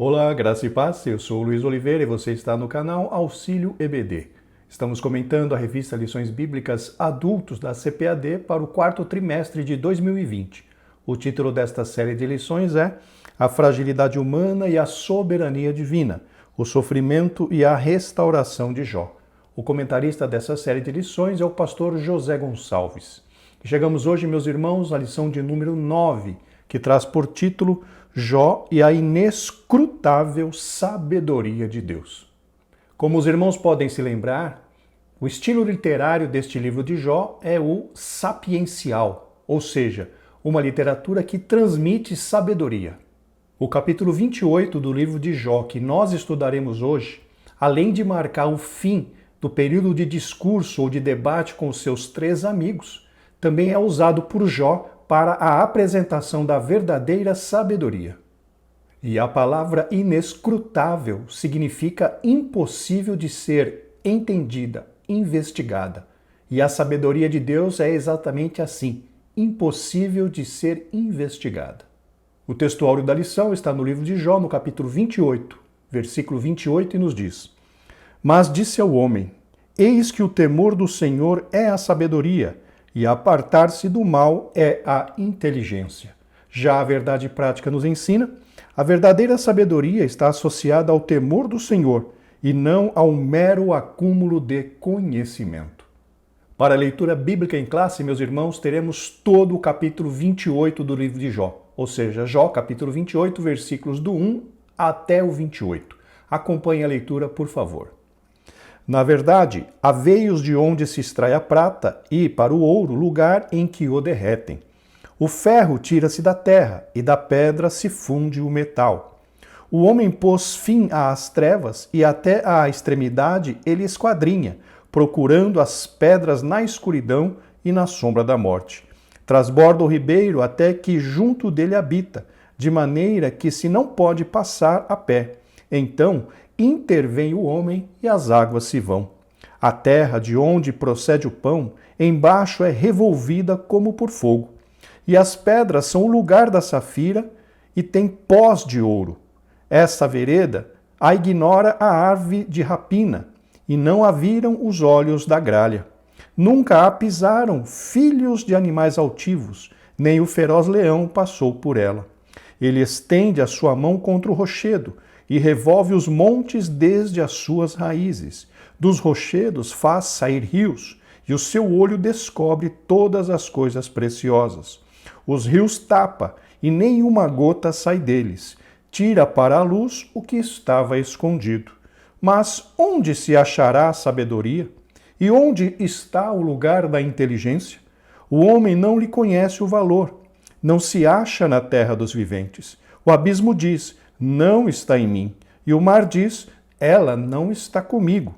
Olá, graça e paz, eu sou o Luiz Oliveira e você está no canal Auxílio EBD. Estamos comentando a revista Lições Bíblicas Adultos da CPAD para o quarto trimestre de 2020. O título desta série de lições é A Fragilidade Humana e a Soberania Divina, o Sofrimento e a Restauração de Jó. O comentarista dessa série de lições é o pastor José Gonçalves. Chegamos hoje, meus irmãos, à lição de número 9, que traz por título Jó e a inescrutável sabedoria de Deus. Como os irmãos podem se lembrar, o estilo literário deste livro de Jó é o sapiencial, ou seja, uma literatura que transmite sabedoria. O capítulo 28 do livro de Jó, que nós estudaremos hoje, além de marcar o fim do período de discurso ou de debate com os seus três amigos, também é usado por Jó para a apresentação da verdadeira sabedoria. E a palavra inescrutável significa impossível de ser entendida, investigada. E a sabedoria de Deus é exatamente assim, impossível de ser investigada. O textuário da lição está no livro de Jó, no capítulo 28, versículo 28, e nos diz: Mas disse ao homem, eis que o temor do Senhor é a sabedoria, e apartar-se do mal é a inteligência. Já a verdade prática nos ensina, a verdadeira sabedoria está associada ao temor do Senhor e não ao mero acúmulo de conhecimento. Para a leitura bíblica em classe, meus irmãos, teremos todo o capítulo 28 do livro de Jó, ou seja, Jó, capítulo 28, versículos do 1 até o 28. Acompanhe a leitura, por favor. Na verdade, há veios de onde se extrai a prata e, para o ouro, lugar em que o derretem. O ferro tira-se da terra e da pedra se funde o metal. O homem pôs fim às trevas e até à extremidade ele esquadrinha, procurando as pedras na escuridão e na sombra da morte. Transborda o ribeiro até que junto dele habita, de maneira que se não pode passar a pé. Então, intervém o homem e as águas se vão. A terra de onde procede o pão, embaixo é revolvida como por fogo. E as pedras são o lugar da safira e tem pós de ouro. Esta vereda a ignora a ave de rapina, e não a viram os olhos da gralha. Nunca a pisaram filhos de animais altivos, nem o feroz leão passou por ela. Ele estende a sua mão contra o rochedo, e revolve os montes desde as suas raízes. Dos rochedos faz sair rios, e o seu olho descobre todas as coisas preciosas. Os rios tapa, e nenhuma gota sai deles. Tira para a luz o que estava escondido. Mas onde se achará a sabedoria? E onde está o lugar da inteligência? O homem não lhe conhece o valor. Não se acha na terra dos viventes. O abismo diz, não está em mim. E o mar diz, ela não está comigo.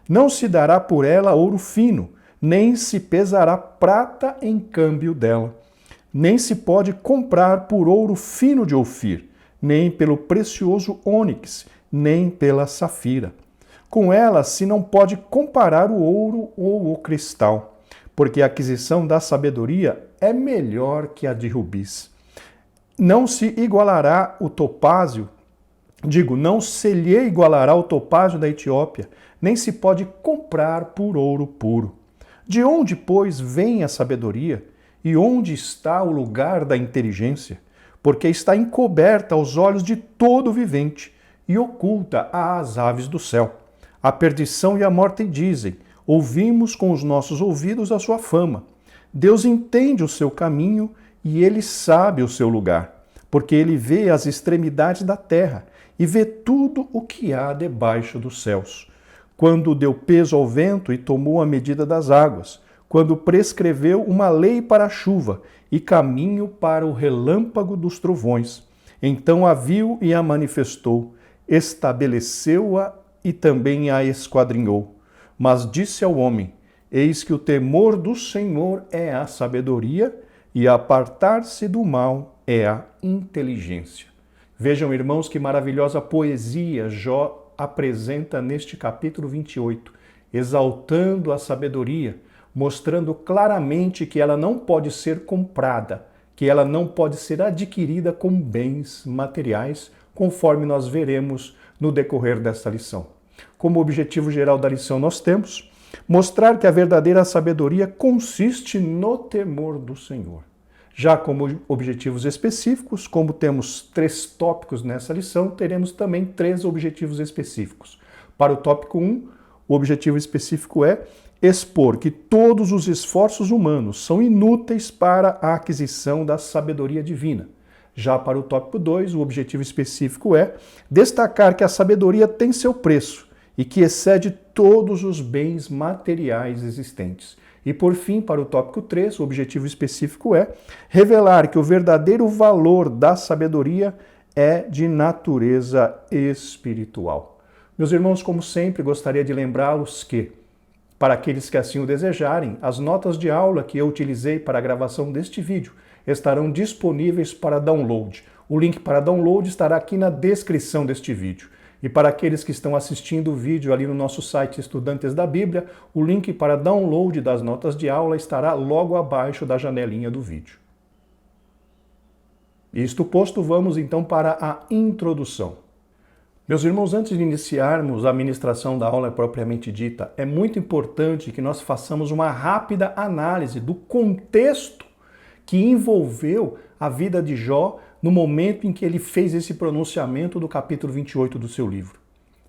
Não se dará por ela ouro fino, nem se pesará prata em câmbio dela. Nem se pode comprar por ouro fino de Ofir, nem pelo precioso ônix, nem pela safira. Com ela se não pode comparar o ouro ou o cristal, porque a aquisição da sabedoria é melhor que a de rubis. Não se igualará o topázio, não se lhe igualará o topázio da Etiópia, nem se pode comprar por ouro puro. De onde, pois, vem a sabedoria? E onde está o lugar da inteligência? Porque está encoberta aos olhos de todo vivente e oculta às aves do céu. A perdição e a morte dizem, ouvimos com os nossos ouvidos a sua fama. Deus entende o seu caminho e ele sabe o seu lugar, porque ele vê as extremidades da terra e vê tudo o que há debaixo dos céus. Quando deu peso ao vento e tomou a medida das águas, quando prescreveu uma lei para a chuva e caminho para o relâmpago dos trovões, então a viu e a manifestou, estabeleceu-a e também a esquadrinhou. Mas disse ao homem, eis que o temor do Senhor é a sabedoria, e apartar-se do mal é a inteligência. Vejam, irmãos, que maravilhosa poesia Jó apresenta neste capítulo 28, exaltando a sabedoria, mostrando claramente que ela não pode ser comprada, que ela não pode ser adquirida com bens materiais, conforme nós veremos no decorrer desta lição. Como objetivo geral da lição nós temos mostrar que a verdadeira sabedoria consiste no temor do Senhor. Já como objetivos específicos, como temos 3 tópicos nessa lição, teremos também 3 objetivos específicos. Para o tópico 1, o objetivo específico é expor que todos os esforços humanos são inúteis para a aquisição da sabedoria divina. Já para o tópico 2, o objetivo específico é destacar que a sabedoria tem seu preço e que excede todos os bens materiais existentes. E por fim, para o tópico 3, o objetivo específico é revelar que o verdadeiro valor da sabedoria é de natureza espiritual. Meus irmãos, como sempre, gostaria de lembrá-los que, para aqueles que assim o desejarem, as notas de aula que eu utilizei para a gravação deste vídeo estarão disponíveis para download. O link para download estará aqui na descrição deste vídeo. E para aqueles que estão assistindo o vídeo ali no nosso site Estudantes da Bíblia, o link para download das notas de aula estará logo abaixo da janelinha do vídeo. Isto posto, vamos então para a introdução. Meus irmãos, antes de iniciarmos a ministração da aula propriamente dita, é muito importante que nós façamos uma rápida análise do contexto que envolveu a vida de Jó no momento em que ele fez esse pronunciamento do capítulo 28 do seu livro.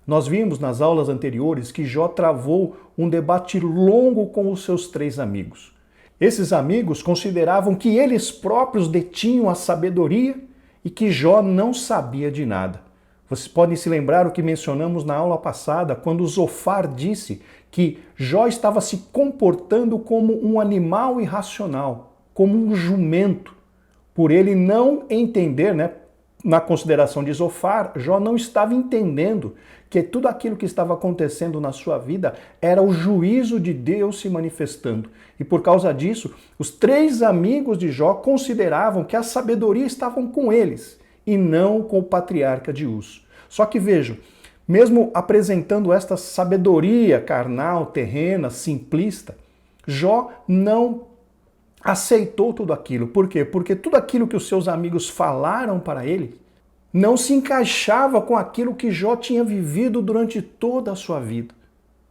Nós vimos nas aulas anteriores que Jó travou um debate longo com os seus 3 amigos. Esses amigos consideravam que eles próprios detinham a sabedoria e que Jó não sabia de nada. Vocês podem se lembrar o que mencionamos na aula passada, quando Zofar disse que Jó estava se comportando como um animal irracional, como um jumento. Por ele não entender, na consideração de Zofar, Jó não estava entendendo que tudo aquilo que estava acontecendo na sua vida era o juízo de Deus se manifestando. E por causa disso, os 3 amigos de Jó consideravam que a sabedoria estava com eles e não com o patriarca de Uz. Só que vejam, mesmo apresentando esta sabedoria carnal, terrena, simplista, Jó não aceitou tudo aquilo. Por quê? Porque tudo aquilo que os seus amigos falaram para ele não se encaixava com aquilo que Jó tinha vivido durante toda a sua vida.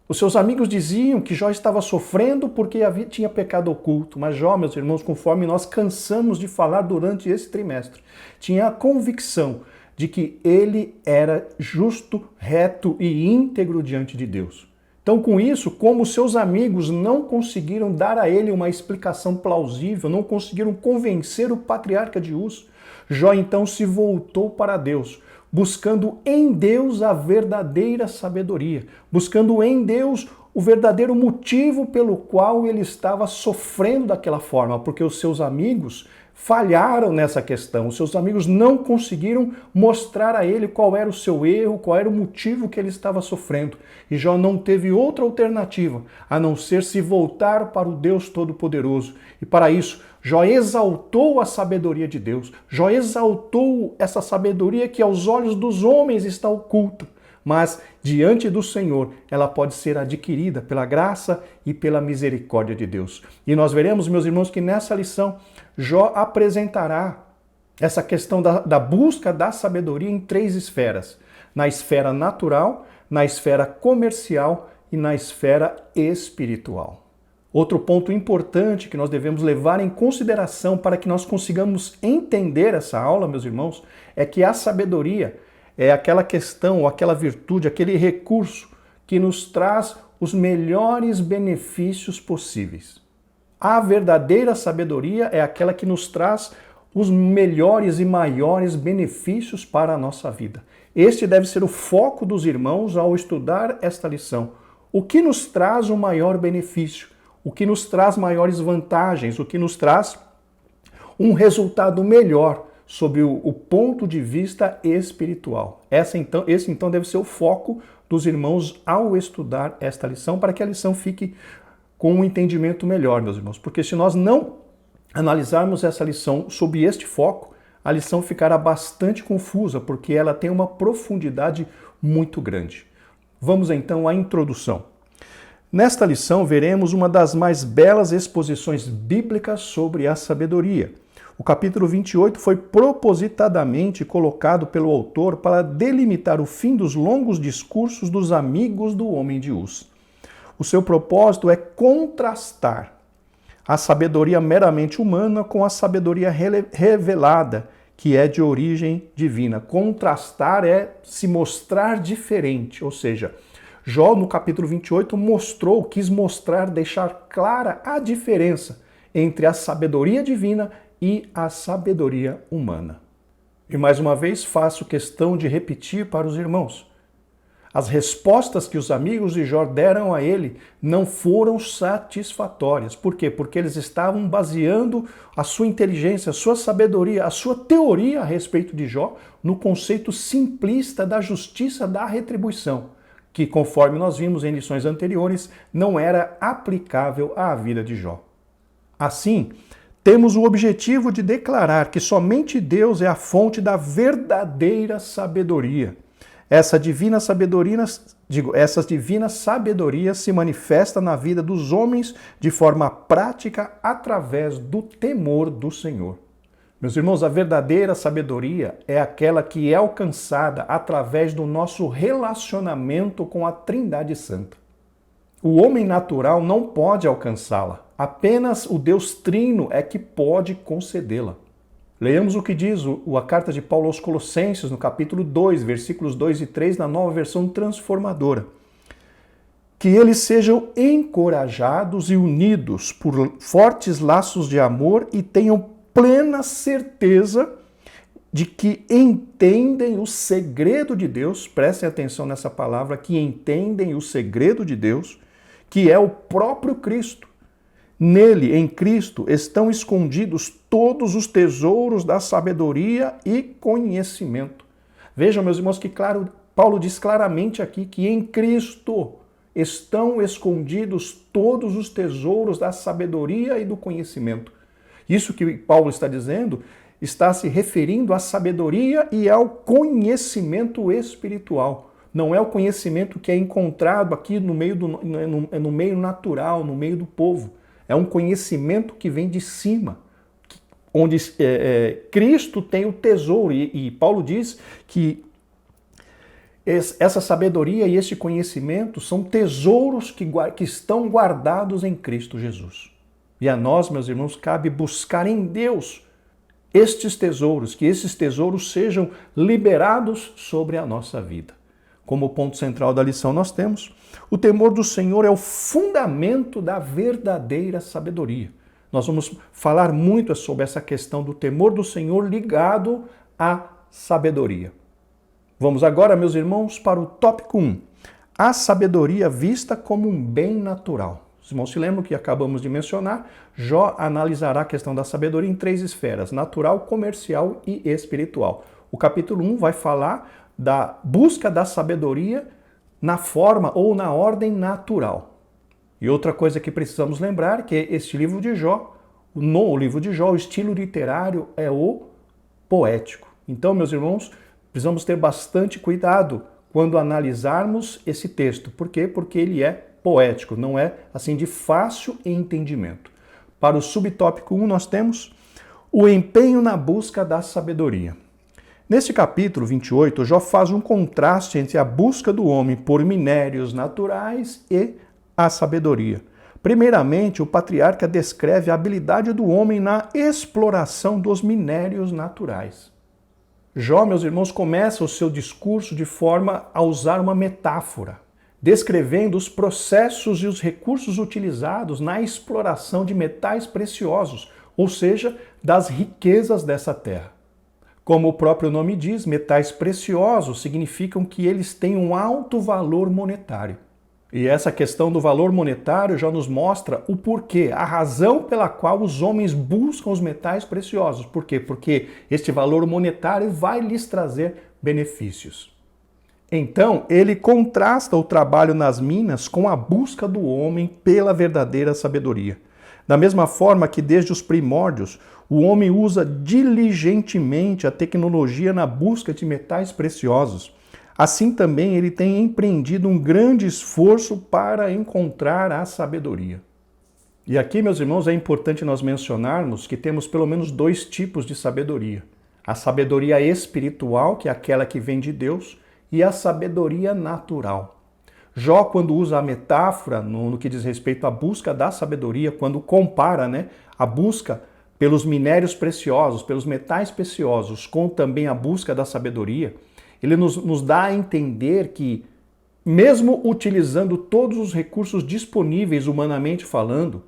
Os seus amigos diziam que Jó estava sofrendo porque tinha pecado oculto, mas Jó, meus irmãos, conforme nós cansamos de falar durante esse trimestre, tinha a convicção de que ele era justo, reto e íntegro diante de Deus. Então, com isso, como seus amigos não conseguiram dar a ele uma explicação plausível, não conseguiram convencer o patriarca de Uz, Jó então se voltou para Deus, buscando em Deus a verdadeira sabedoria, buscando em Deus o verdadeiro motivo pelo qual ele estava sofrendo daquela forma, porque os seus amigos falharam nessa questão. Os seus amigos não conseguiram mostrar a ele qual era o seu erro, qual era o motivo que ele estava sofrendo. E Jó não teve outra alternativa a não ser se voltar para o Deus Todo-Poderoso. E para isso, Jó exaltou a sabedoria de Deus. Jó exaltou essa sabedoria que aos olhos dos homens está oculta. Mas diante do Senhor, ela pode ser adquirida pela graça e pela misericórdia de Deus. E nós veremos, meus irmãos, que nessa lição, Jó apresentará essa questão da busca da sabedoria em 3 esferas. Na esfera natural, na esfera comercial e na esfera espiritual. Outro ponto importante que nós devemos levar em consideração para que nós consigamos entender essa aula, meus irmãos, é que a sabedoria é aquela questão, ou aquela virtude, aquele recurso que nos traz os melhores benefícios possíveis. A verdadeira sabedoria é aquela que nos traz os melhores e maiores benefícios para a nossa vida. Este deve ser o foco dos irmãos ao estudar esta lição. O que nos traz o maior benefício? O que nos traz maiores vantagens? O que nos traz um resultado melhor sob o ponto de vista espiritual. Esse então deve ser o foco dos irmãos ao estudar esta lição, para que a lição fique com um entendimento melhor, meus irmãos. Porque se nós não analisarmos essa lição sob este foco, a lição ficará bastante confusa, porque ela tem uma profundidade muito grande. Vamos então à introdução. Nesta lição veremos uma das mais belas exposições bíblicas sobre a sabedoria. O capítulo 28 foi propositadamente colocado pelo autor para delimitar o fim dos longos discursos dos amigos do homem de Uz. O seu propósito é contrastar a sabedoria meramente humana com a sabedoria revelada, que é de origem divina. Contrastar é se mostrar diferente, ou seja, Jó no capítulo 28 quis mostrar, deixar clara a diferença entre a sabedoria divina e a sabedoria humana. E mais uma vez faço questão de repetir para os irmãos. As respostas que os amigos de Jó deram a ele não foram satisfatórias. Por quê? Porque eles estavam baseando a sua inteligência, a sua sabedoria, a sua teoria a respeito de Jó no conceito simplista da justiça da retribuição, que, conforme nós vimos em lições anteriores, não era aplicável à vida de Jó. Assim, temos o objetivo de declarar que somente Deus é a fonte da verdadeira sabedoria. Essa divina sabedoria se manifesta na vida dos homens de forma prática através do temor do Senhor. Meus irmãos, a verdadeira sabedoria é aquela que é alcançada através do nosso relacionamento com a Trindade Santa. O homem natural não pode alcançá-la. Apenas o Deus Trino é que pode concedê-la. Leiamos o que diz a carta de Paulo aos Colossenses, no capítulo 2, versículos 2 e 3, na Nova Versão Transformadora. Que eles sejam encorajados e unidos por fortes laços de amor e tenham plena certeza de que entendem o segredo de Deus, prestem atenção nessa palavra, que entendem o segredo de Deus, que é o próprio Cristo. Nele, em Cristo, estão escondidos todos os tesouros da sabedoria e conhecimento. Vejam, meus irmãos, que claro, Paulo diz claramente aqui que em Cristo estão escondidos todos os tesouros da sabedoria e do conhecimento. Isso que Paulo está dizendo está se referindo à sabedoria e ao conhecimento espiritual. Não é o conhecimento que é encontrado aqui no meio natural, no meio do povo. É um conhecimento que vem de cima, onde Cristo tem o tesouro. E Paulo diz que essa sabedoria e esse conhecimento são tesouros que estão guardados em Cristo Jesus. E a nós, meus irmãos, cabe buscar em Deus estes tesouros, que esses tesouros sejam liberados sobre a nossa vida. Como ponto central da lição nós temos, o temor do Senhor é o fundamento da verdadeira sabedoria. Nós vamos falar muito sobre essa questão do temor do Senhor ligado à sabedoria. Vamos agora, meus irmãos, para o tópico 1. A sabedoria vista como um bem natural. Os irmãos se lembram que acabamos de mencionar, Jó analisará a questão da sabedoria em 3 esferas, natural, comercial e espiritual. O capítulo 1 vai falar da busca da sabedoria na forma ou na ordem natural. E outra coisa que precisamos lembrar é que este livro de Jó, no livro de Jó, o estilo literário é o poético. Então, meus irmãos, precisamos ter bastante cuidado quando analisarmos esse texto. Por quê? Porque ele é poético, não é assim de fácil entendimento. Para o subtópico 1 nós temos o empenho na busca da sabedoria. Neste capítulo 28, Jó faz um contraste entre a busca do homem por minérios naturais e a sabedoria. Primeiramente, o patriarca descreve a habilidade do homem na exploração dos minérios naturais. Jó, meus irmãos, começa o seu discurso de forma a usar uma metáfora, descrevendo os processos e os recursos utilizados na exploração de metais preciosos, ou seja, das riquezas dessa terra. Como o próprio nome diz, metais preciosos significam que eles têm um alto valor monetário. E essa questão do valor monetário já nos mostra o porquê, a razão pela qual os homens buscam os metais preciosos. Por quê? Porque este valor monetário vai lhes trazer benefícios. Então, ele contrasta o trabalho nas minas com a busca do homem pela verdadeira sabedoria. Da mesma forma que desde os primórdios, o homem usa diligentemente a tecnologia na busca de metais preciosos. Assim também ele tem empreendido um grande esforço para encontrar a sabedoria. E aqui, meus irmãos, é importante nós mencionarmos que temos pelo menos dois tipos de sabedoria. A sabedoria espiritual, que é aquela que vem de Deus, e a sabedoria natural. Jó, quando usa a metáfora no que diz respeito à busca da sabedoria, quando compara, a busca pelos minérios preciosos, pelos metais preciosos, com também a busca da sabedoria, ele nos dá a entender que, mesmo utilizando todos os recursos disponíveis humanamente falando,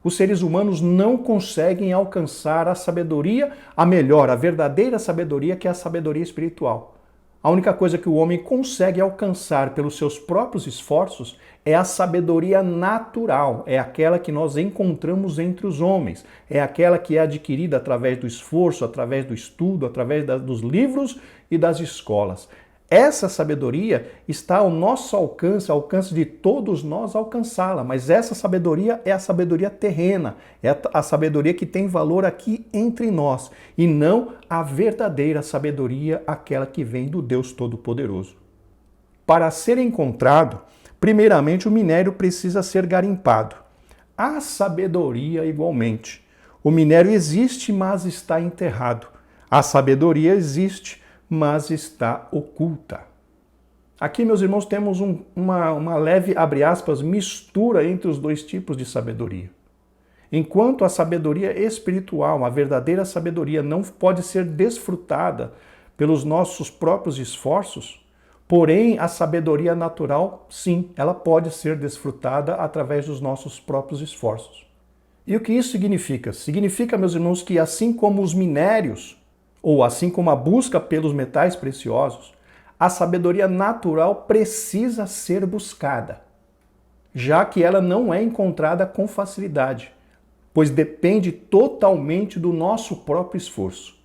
os seres humanos não conseguem alcançar a sabedoria, a melhor, a verdadeira sabedoria, que é a sabedoria espiritual. A única coisa que o homem consegue alcançar pelos seus próprios esforços é a sabedoria natural, é aquela que nós encontramos entre os homens, é aquela que é adquirida através do esforço, através do estudo, através dos livros e das escolas. Essa sabedoria está ao nosso alcance, ao alcance de todos nós alcançá-la, mas essa sabedoria é a sabedoria terrena, é a sabedoria que tem valor aqui entre nós, e não a verdadeira sabedoria, aquela que vem do Deus Todo-Poderoso. Para ser encontrado, primeiramente o minério precisa ser garimpado. A sabedoria igualmente. O minério existe, mas está enterrado. A sabedoria existe, mas está oculta. Aqui, meus irmãos, temos uma leve, abre aspas, mistura entre os dois tipos de sabedoria. Enquanto a sabedoria espiritual, a verdadeira sabedoria, não pode ser desfrutada pelos nossos próprios esforços, porém a sabedoria natural, sim, ela pode ser desfrutada através dos nossos próprios esforços. E o que isso significa? Significa, meus irmãos, que assim como os minérios, ou assim como a busca pelos metais preciosos, a sabedoria natural precisa ser buscada, já que ela não é encontrada com facilidade, pois depende totalmente do nosso próprio esforço.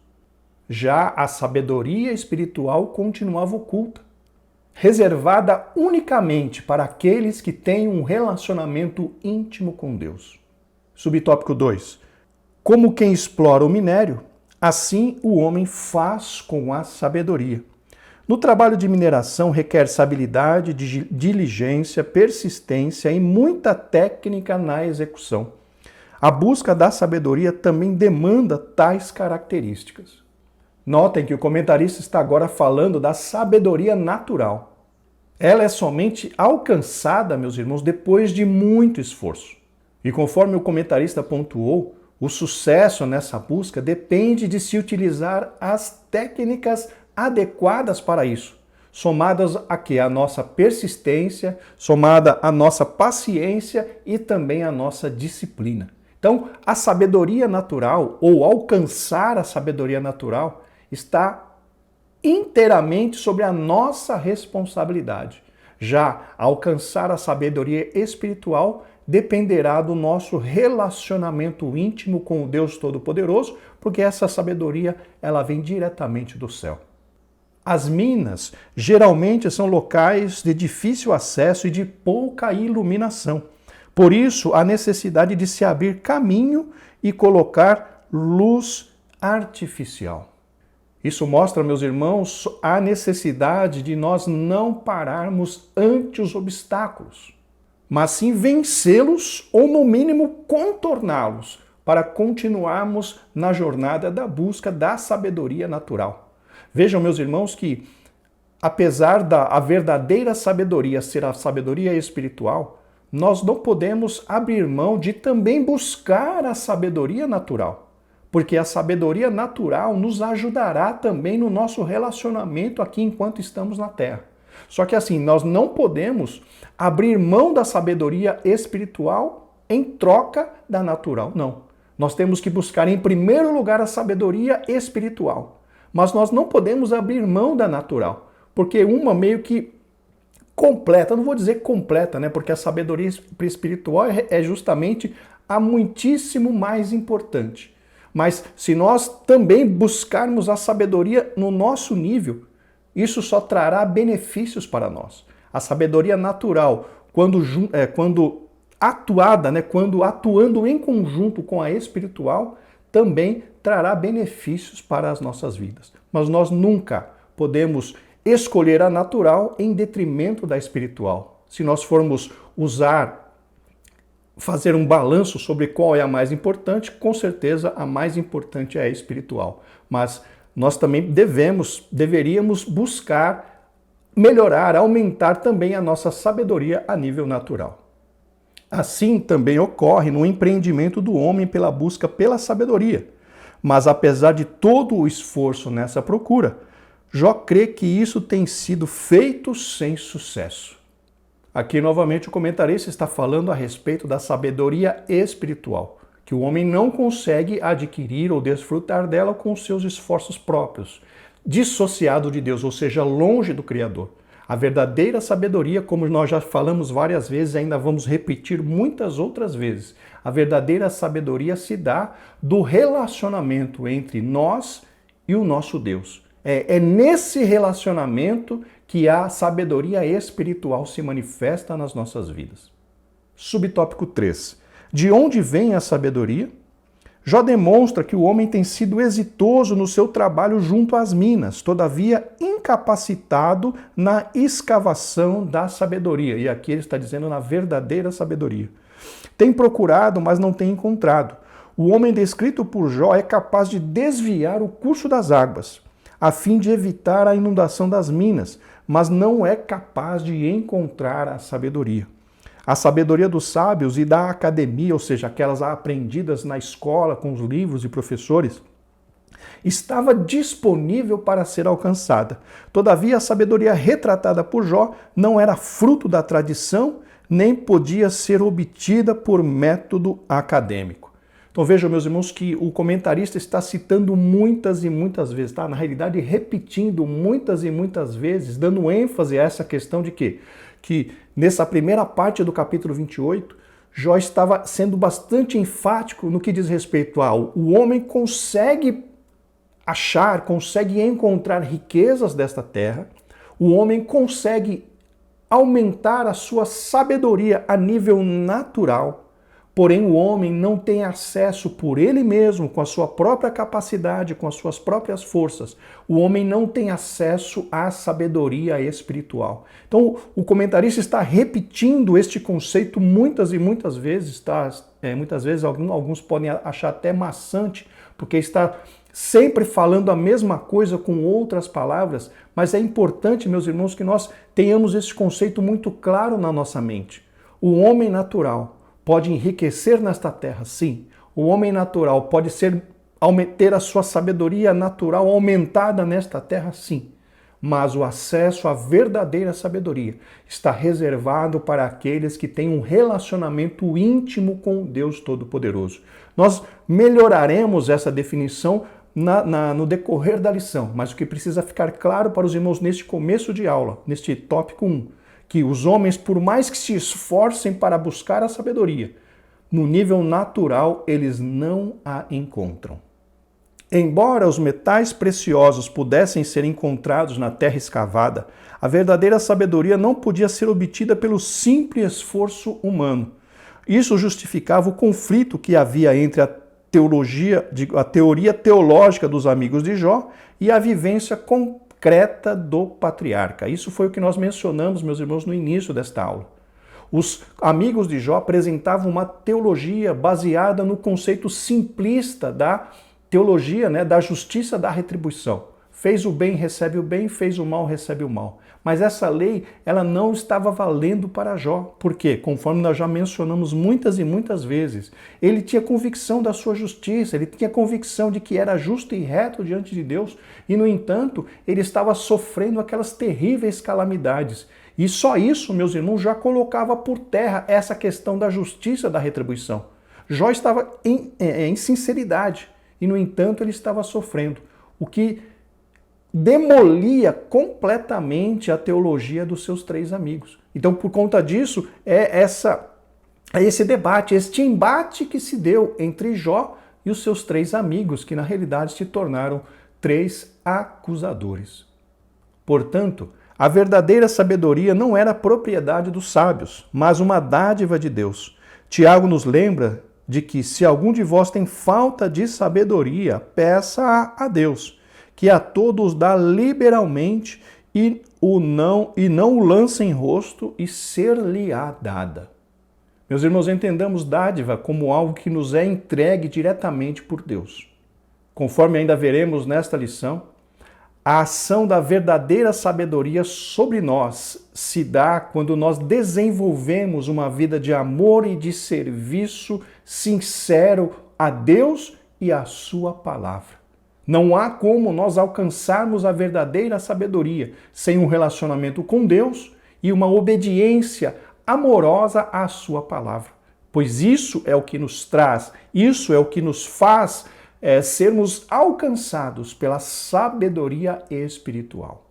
Já a sabedoria espiritual continuava oculta, reservada unicamente para aqueles que têm um relacionamento íntimo com Deus. Subtópico 2. Como quem explora o minério, assim o homem faz com a sabedoria. No trabalho de mineração requer-se habilidade, diligência, persistência e muita técnica na execução. A busca da sabedoria também demanda tais características. Notem que o comentarista está agora falando da sabedoria natural. Ela é somente alcançada, meus irmãos, depois de muito esforço. E conforme o comentarista pontuou, o sucesso nessa busca depende de se utilizar as técnicas adequadas para isso, somadas a quê? A nossa persistência, somada a nossa paciência e também a nossa disciplina. Então, a sabedoria natural, ou alcançar a sabedoria natural, está inteiramente sobre a nossa responsabilidade. Já alcançar a sabedoria espiritual dependerá do nosso relacionamento íntimo com o Deus Todo-Poderoso, porque essa sabedoria ela vem diretamente do céu. As minas geralmente são locais de difícil acesso e de pouca iluminação. Por isso, a necessidade de se abrir caminho e colocar luz artificial. Isso mostra, meus irmãos, a necessidade de nós não pararmos ante os obstáculos, mas sim vencê-los ou, no mínimo, contorná-los para continuarmos na jornada da busca da sabedoria natural. Vejam, meus irmãos, que apesar da verdadeira sabedoria ser a sabedoria espiritual, nós não podemos abrir mão de também buscar a sabedoria natural, porque a sabedoria natural nos ajudará também no nosso relacionamento aqui enquanto estamos na Terra. Só que assim, nós não podemos abrir mão da sabedoria espiritual em troca da natural, não. Nós temos que buscar em primeiro lugar a sabedoria espiritual, mas nós não podemos abrir mão da natural, porque uma meio que completa, não vou dizer completa, porque a sabedoria espiritual é justamente a muitíssimo mais importante. Mas se nós também buscarmos a sabedoria no nosso nível, isso só trará benefícios para nós. A sabedoria natural, quando atuada, quando atuando em conjunto com a espiritual, também trará benefícios para as nossas vidas. Mas nós nunca podemos escolher a natural em detrimento da espiritual. Se nós formos usar fazer um balanço sobre qual é a mais importante, com certeza a mais importante é a espiritual. Mas nós também deveríamos buscar melhorar, aumentar também a nossa sabedoria a nível natural. Assim também ocorre no empreendimento do homem pela busca pela sabedoria. Mas apesar de todo o esforço nessa procura, Jó crê que isso tem sido feito sem sucesso. Aqui novamente o comentarista está falando a respeito da sabedoria espiritual, que o homem não consegue adquirir ou desfrutar dela com seus esforços próprios, dissociado de Deus, ou seja, longe do Criador. A verdadeira sabedoria, como nós já falamos várias vezes, ainda vamos repetir muitas outras vezes, a verdadeira sabedoria se dá do relacionamento entre nós e o nosso Deus. É nesse relacionamento que a sabedoria espiritual se manifesta nas nossas vidas. Subtópico 3. De onde vem a sabedoria? Jó demonstra que o homem tem sido exitoso no seu trabalho junto às minas, todavia incapacitado na escavação da sabedoria. E aqui ele está dizendo na verdadeira sabedoria. Tem procurado, mas não tem encontrado. O homem descrito por Jó é capaz de desviar o curso das águas, a fim de evitar a inundação das minas, mas não é capaz de encontrar a sabedoria. A sabedoria dos sábios e da academia, ou seja, aquelas aprendidas na escola com os livros e professores, estava disponível para ser alcançada. Todavia, a sabedoria retratada por Jó não era fruto da tradição, nem podia ser obtida por método acadêmico. Então vejam, meus irmãos, que o comentarista está citando muitas e muitas vezes, tá? Na realidade, repetindo muitas e muitas vezes, dando ênfase a essa questão de quê? Que nessa primeira parte do capítulo 28, Jó estava sendo bastante enfático no que diz respeito ao o homem consegue achar, consegue encontrar riquezas desta terra, o homem consegue aumentar a sua sabedoria a nível natural, porém o homem não tem acesso por ele mesmo, com a sua própria capacidade, com as suas próprias forças. O homem não tem acesso à sabedoria espiritual. Então o comentarista está repetindo este conceito muitas e muitas vezes, tá? Muitas vezes alguns podem achar até maçante, porque está sempre falando a mesma coisa com outras palavras, mas é importante, meus irmãos, que nós tenhamos esse conceito muito claro na nossa mente. O homem natural pode enriquecer nesta terra, sim. O homem natural pode ter a sua sabedoria natural aumentada nesta terra, sim. Mas o acesso à verdadeira sabedoria está reservado para aqueles que têm um relacionamento íntimo com Deus Todo-Poderoso. Nós melhoraremos essa definição no decorrer da lição, mas o que precisa ficar claro para os irmãos neste começo de aula, neste tópico 1, que os homens, por mais que se esforcem para buscar a sabedoria, no nível natural eles não a encontram. Embora os metais preciosos pudessem ser encontrados na terra escavada, a verdadeira sabedoria não podia ser obtida pelo simples esforço humano. Isso justificava o conflito que havia entre a teoria teológica dos amigos de Jó e a vivência concreta do patriarca. Isso foi o que nós mencionamos, meus irmãos, no início desta aula. Os amigos de Jó apresentavam uma teologia baseada no conceito simplista da teologia, da justiça da retribuição. Fez o bem, recebe o bem, fez o mal, recebe o mal. Mas essa lei, ela não estava valendo para Jó. Por quê? Conforme nós já mencionamos muitas e muitas vezes, ele tinha convicção da sua justiça, ele tinha convicção de que era justo e reto diante de Deus, e no entanto, ele estava sofrendo aquelas terríveis calamidades. E só isso, meus irmãos, já colocava por terra essa questão da justiça da retribuição. Jó estava em sinceridade, e no entanto ele estava sofrendo, o que demolia completamente a teologia dos seus três amigos. Então, por conta disso, é esse debate, este embate que se deu entre Jó e os seus três amigos, que na realidade se tornaram três acusadores. Portanto, a verdadeira sabedoria não era propriedade dos sábios, mas uma dádiva de Deus. Tiago nos lembra de que se algum de vós tem falta de sabedoria, peça a Deus, que a todos dá liberalmente não o lança em rosto e ser-lhe-á dada. Meus irmãos, entendamos dádiva como algo que nos é entregue diretamente por Deus. Conforme ainda veremos nesta lição, a ação da verdadeira sabedoria sobre nós se dá quando nós desenvolvemos uma vida de amor e de serviço sincero a Deus e à sua palavra. Não há como nós alcançarmos a verdadeira sabedoria sem um relacionamento com Deus e uma obediência amorosa à sua palavra. Pois isso é o que nos traz, isso é o que nos faz sermos alcançados pela sabedoria espiritual.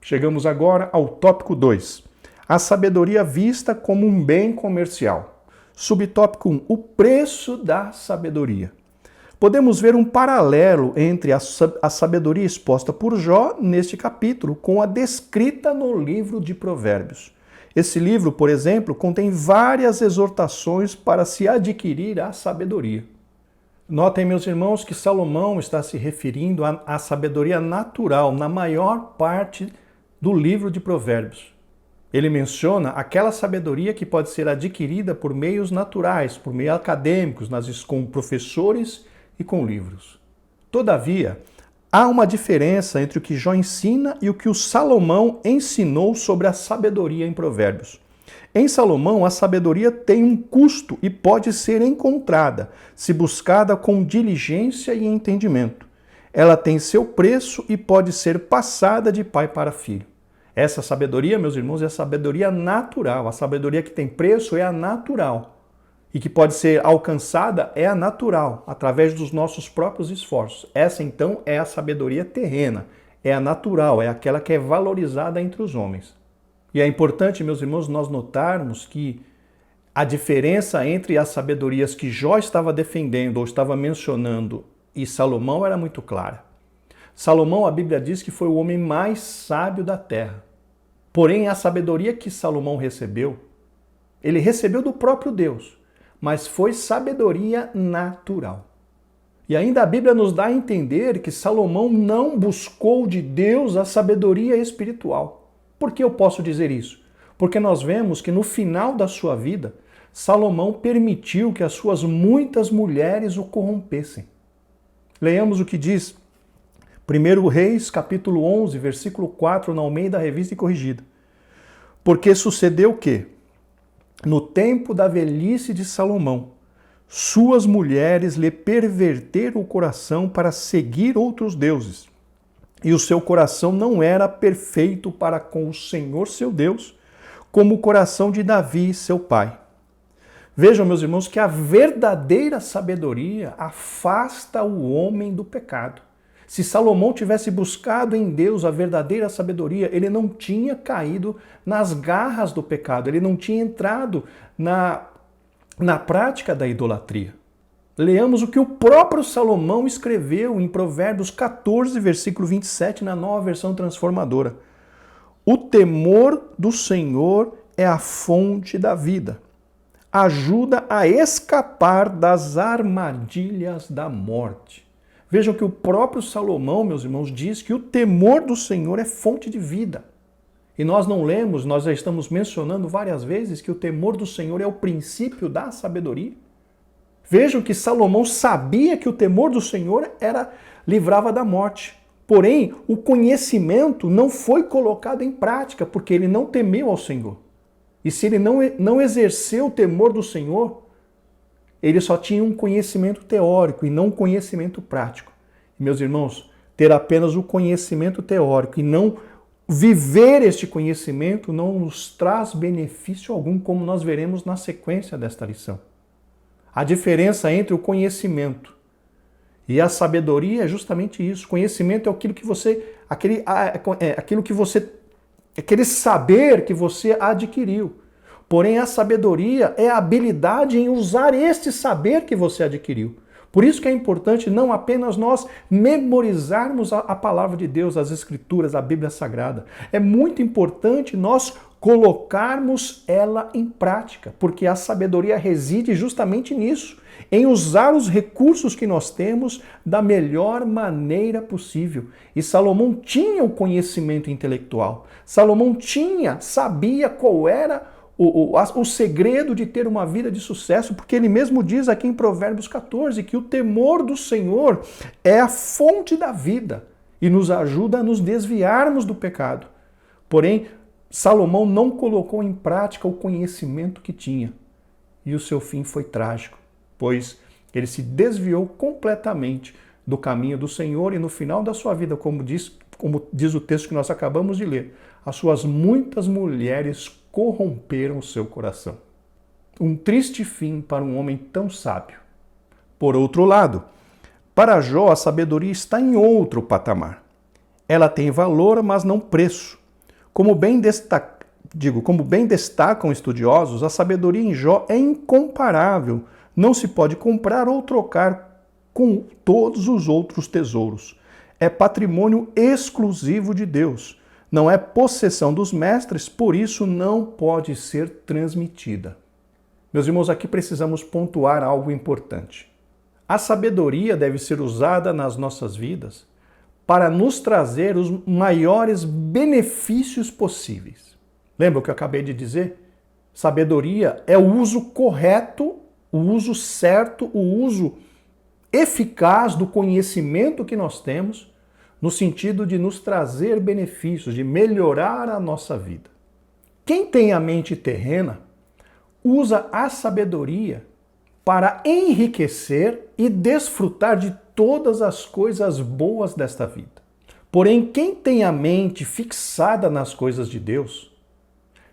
Chegamos agora ao tópico 2. A sabedoria vista como um bem comercial. Subtópico 1. O preço da sabedoria. Podemos ver um paralelo entre a sabedoria exposta por Jó neste capítulo com a descrita no livro de Provérbios. Esse livro, por exemplo, contém várias exortações para se adquirir a sabedoria. Notem, meus irmãos, que Salomão está se referindo à sabedoria natural na maior parte do livro de Provérbios. Ele menciona aquela sabedoria que pode ser adquirida por meios naturais, por meios acadêmicos, com professores e com livros. Todavia, há uma diferença entre o que Jó ensina e o que o Salomão ensinou sobre a sabedoria em Provérbios. Em Salomão, a sabedoria tem um custo e pode ser encontrada, se buscada com diligência e entendimento. Ela tem seu preço e pode ser passada de pai para filho. Essa sabedoria, meus irmãos, é a sabedoria natural. A sabedoria que tem preço é a natural. E que pode ser alcançada é a natural, através dos nossos próprios esforços. Essa, então, é a sabedoria terrena. É a natural, é aquela que é valorizada entre os homens. E é importante, meus irmãos, nós notarmos que a diferença entre as sabedorias que Jó estava defendendo ou estava mencionando e Salomão era muito clara. Salomão, a Bíblia diz que foi o homem mais sábio da terra. Porém, a sabedoria que Salomão recebeu, ele recebeu do próprio Deus, mas foi sabedoria natural. E ainda a Bíblia nos dá a entender que Salomão não buscou de Deus a sabedoria espiritual. Por que eu posso dizer isso? Porque nós vemos que no final da sua vida, Salomão permitiu que as suas muitas mulheres o corrompessem. Leiamos o que diz 1 Reis, capítulo 11, versículo 4, na Almeida Revista e Corrigida. Porque sucedeu que, no tempo da velhice de Salomão, suas mulheres lhe perverteram o coração para seguir outros deuses. E o seu coração não era perfeito para com o Senhor seu Deus, como o coração de Davi, seu pai. Vejam, meus irmãos, que a verdadeira sabedoria afasta o homem do pecado. Se Salomão tivesse buscado em Deus a verdadeira sabedoria, ele não tinha caído nas garras do pecado, ele não tinha entrado na prática da idolatria. Leamos o que o próprio Salomão escreveu em Provérbios 14, versículo 27, na Nova Versão Transformadora. O temor do Senhor é a fonte da vida. Ajuda a escapar das armadilhas da morte. Vejam que o próprio Salomão, meus irmãos, diz que o temor do Senhor é fonte de vida. E nós não lemos, nós já estamos mencionando várias vezes que o temor do Senhor é o princípio da sabedoria. Vejam que Salomão sabia que o temor do Senhor livrava da morte. Porém, o conhecimento não foi colocado em prática, porque ele não temeu ao Senhor. E se ele não exerceu o temor do Senhor, ele só tinha um conhecimento teórico e não um conhecimento prático. E, meus irmãos, ter apenas o conhecimento teórico e não viver este conhecimento não nos traz benefício algum, como nós veremos na sequência desta lição. A diferença entre o conhecimento e a sabedoria é justamente isso. Conhecimento é aquele saber que você adquiriu. Porém, a sabedoria é a habilidade em usar este saber que você adquiriu. Por isso que é importante não apenas nós memorizarmos a palavra de Deus, as Escrituras, a Bíblia Sagrada. É muito importante nós colocarmos ela em prática, porque a sabedoria reside justamente nisso, em usar os recursos que nós temos da melhor maneira possível. E Salomão tinha o conhecimento intelectual. Salomão sabia qual era o segredo de ter uma vida de sucesso, porque ele mesmo diz aqui em Provérbios 14 que o temor do Senhor é a fonte da vida e nos ajuda a nos desviarmos do pecado. Porém, Salomão não colocou em prática o conhecimento que tinha e o seu fim foi trágico, pois ele se desviou completamente do caminho do Senhor e no final da sua vida, como diz o texto que nós acabamos de ler, as suas muitas mulheres corromperam o seu coração. Um triste fim para um homem tão sábio. Por outro lado, para Jó a sabedoria está em outro patamar. Ela tem valor, mas não preço. Como bem destacam estudiosos, a sabedoria em Jó é incomparável. Não se pode comprar ou trocar com todos os outros tesouros. É patrimônio exclusivo de Deus. Não é possessão dos mestres, por isso não pode ser transmitida. Meus irmãos, aqui precisamos pontuar algo importante. A sabedoria deve ser usada nas nossas vidas para nos trazer os maiores benefícios possíveis. Lembra o que eu acabei de dizer? Sabedoria é o uso correto, o uso certo, o uso eficaz do conhecimento que nós temos, no sentido de nos trazer benefícios, de melhorar a nossa vida. Quem tem a mente terrena usa a sabedoria para enriquecer e desfrutar de todas as coisas boas desta vida. Porém, quem tem a mente fixada nas coisas de Deus,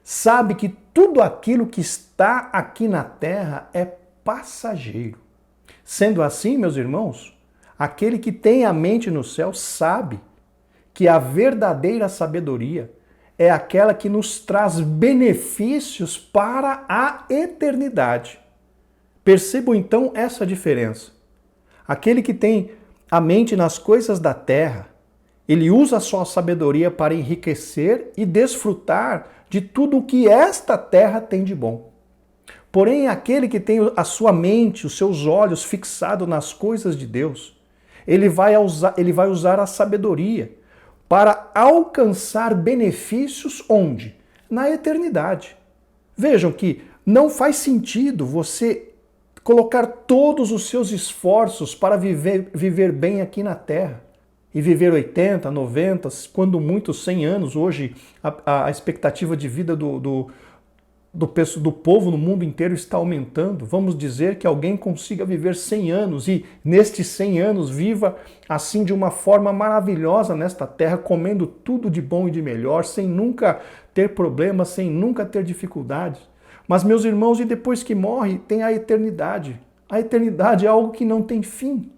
sabe que tudo aquilo que está aqui na terra é passageiro. Sendo assim, meus irmãos, aquele que tem a mente no céu sabe que a verdadeira sabedoria é aquela que nos traz benefícios para a eternidade. Percebam então essa diferença. Aquele que tem a mente nas coisas da terra, ele usa a sua sabedoria para enriquecer e desfrutar de tudo o que esta terra tem de bom. Porém, aquele que tem a sua mente, os seus olhos fixados nas coisas de Deus, ele vai usar a sabedoria para alcançar benefícios onde? Na eternidade. Vejam que não faz sentido você colocar todos os seus esforços para viver bem aqui na Terra e viver 80, 90, quando muito 100 anos. Hoje a expectativa de vida do povo no mundo inteiro está aumentando. Vamos dizer que alguém consiga viver 100 anos e nestes 100 anos viva assim de uma forma maravilhosa nesta terra, comendo tudo de bom e de melhor, sem nunca ter problemas, sem nunca ter dificuldades. Mas, meus irmãos, e depois que morre, tem a eternidade. A eternidade é algo que não tem fim.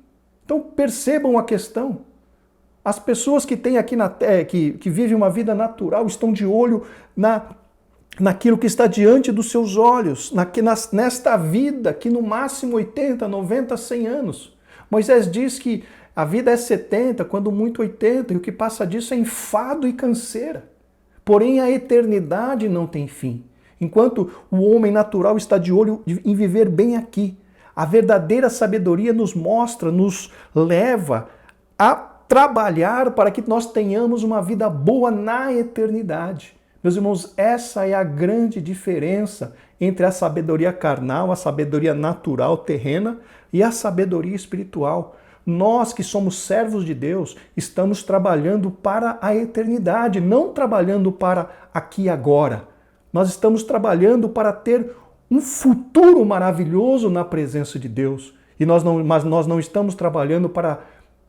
Então percebam a questão. As pessoas que têm aqui na terra, que vivem uma vida natural, estão de olho naquilo que está diante dos seus olhos, nesta vida que no máximo 80, 90, 100 anos. Moisés diz que a vida é 70, quando muito 80, e o que passa disso é enfado e canseira. Porém, a eternidade não tem fim. Enquanto o homem natural está de olho em viver bem aqui, a verdadeira sabedoria nos mostra, nos leva a trabalhar para que nós tenhamos uma vida boa na eternidade. Meus irmãos, essa é a grande diferença entre a sabedoria carnal, a sabedoria natural, terrena, e a sabedoria espiritual. Nós que somos servos de Deus, estamos trabalhando para a eternidade, não trabalhando para aqui e agora. Nós estamos trabalhando para ter um futuro maravilhoso na presença de Deus. Mas nós não estamos trabalhando para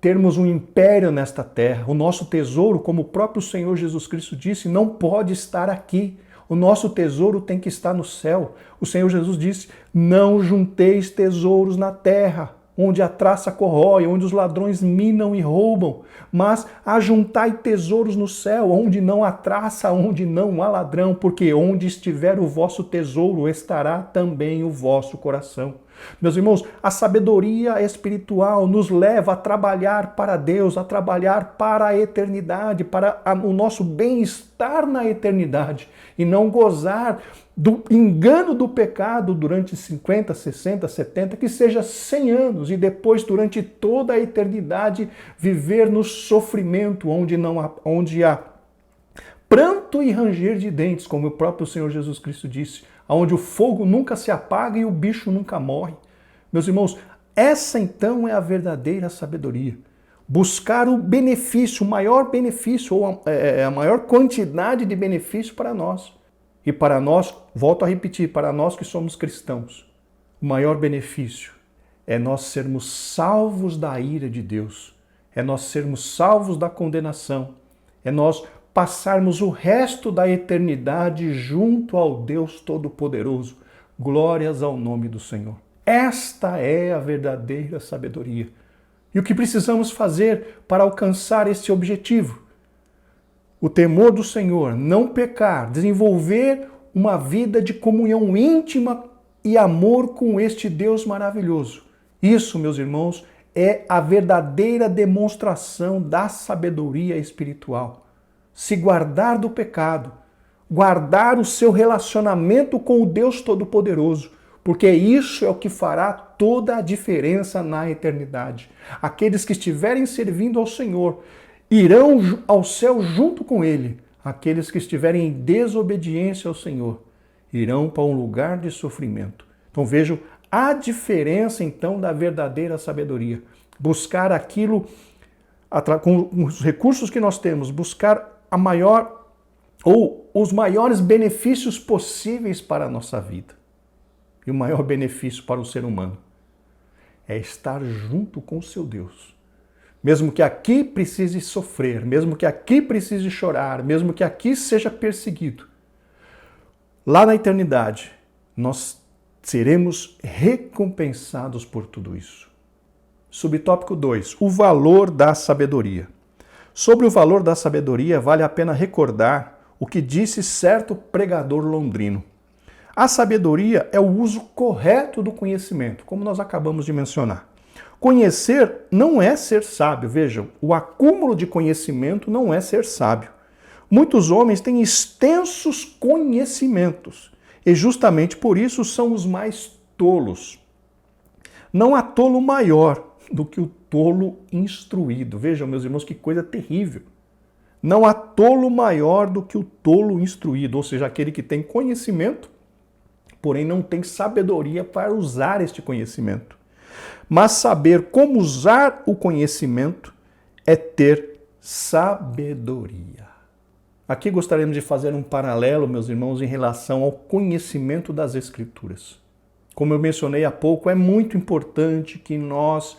termos um império nesta terra. O nosso tesouro, como o próprio Senhor Jesus Cristo disse, não pode estar aqui. O nosso tesouro tem que estar no céu. O Senhor Jesus disse, não junteis tesouros na terra, onde a traça corrói, onde os ladrões minam e roubam, mas ajuntai tesouros no céu, onde não há traça, onde não há ladrão, porque onde estiver o vosso tesouro, estará também o vosso coração. Meus irmãos, a sabedoria espiritual nos leva a trabalhar para Deus, a trabalhar para a eternidade, para o nosso bem-estar na eternidade, e não gozar do engano do pecado durante 50, 60, 70, que seja 100 anos, e depois, durante toda a eternidade, viver no sofrimento, onde há pranto e ranger de dentes, como o próprio Senhor Jesus Cristo disse. onde o fogo nunca se apaga e o bicho nunca morre. Meus irmãos, essa então é a verdadeira sabedoria. Buscar o benefício, o maior benefício, ou a maior quantidade de benefício para nós. E para nós, volto a repetir, para nós que somos cristãos, o maior benefício é nós sermos salvos da ira de Deus, é nós sermos salvos da condenação, é nós passarmos o resto da eternidade junto ao Deus Todo-Poderoso. Glórias ao nome do Senhor. Esta é a verdadeira sabedoria. E o que precisamos fazer para alcançar esse objetivo? O temor do Senhor, não pecar, desenvolver uma vida de comunhão íntima e amor com este Deus maravilhoso. Isso, meus irmãos, é a verdadeira demonstração da sabedoria espiritual. Se guardar do pecado, guardar o seu relacionamento com o Deus Todo-Poderoso, porque isso é o que fará toda a diferença na eternidade. Aqueles que estiverem servindo ao Senhor irão ao céu junto com Ele. Aqueles que estiverem em desobediência ao Senhor irão para um lugar de sofrimento. Então vejam a diferença então da verdadeira sabedoria. Buscar aquilo, com os recursos que nós temos, buscar a maior ou os maiores benefícios possíveis para a nossa vida. E o maior benefício para o ser humano é estar junto com o seu Deus. Mesmo que aqui precise sofrer, mesmo que aqui precise chorar, mesmo que aqui seja perseguido, lá na eternidade nós seremos recompensados por tudo isso. Subtópico 2. O valor da sabedoria. Sobre o valor da sabedoria, vale a pena recordar o que disse certo pregador londrino. A sabedoria é o uso correto do conhecimento, como nós acabamos de mencionar. Conhecer não é ser sábio. Vejam, o acúmulo de conhecimento não é ser sábio. Muitos homens têm extensos conhecimentos e justamente por isso são os mais tolos. Não há tolo maior do que o tolo instruído. Vejam, meus irmãos, que coisa terrível. Não há tolo maior do que o tolo instruído, ou seja, aquele que tem conhecimento, porém não tem sabedoria para usar este conhecimento. Mas saber como usar o conhecimento é ter sabedoria. Aqui gostaríamos de fazer um paralelo, meus irmãos, em relação ao conhecimento das Escrituras. Como eu mencionei há pouco, é muito importante que nós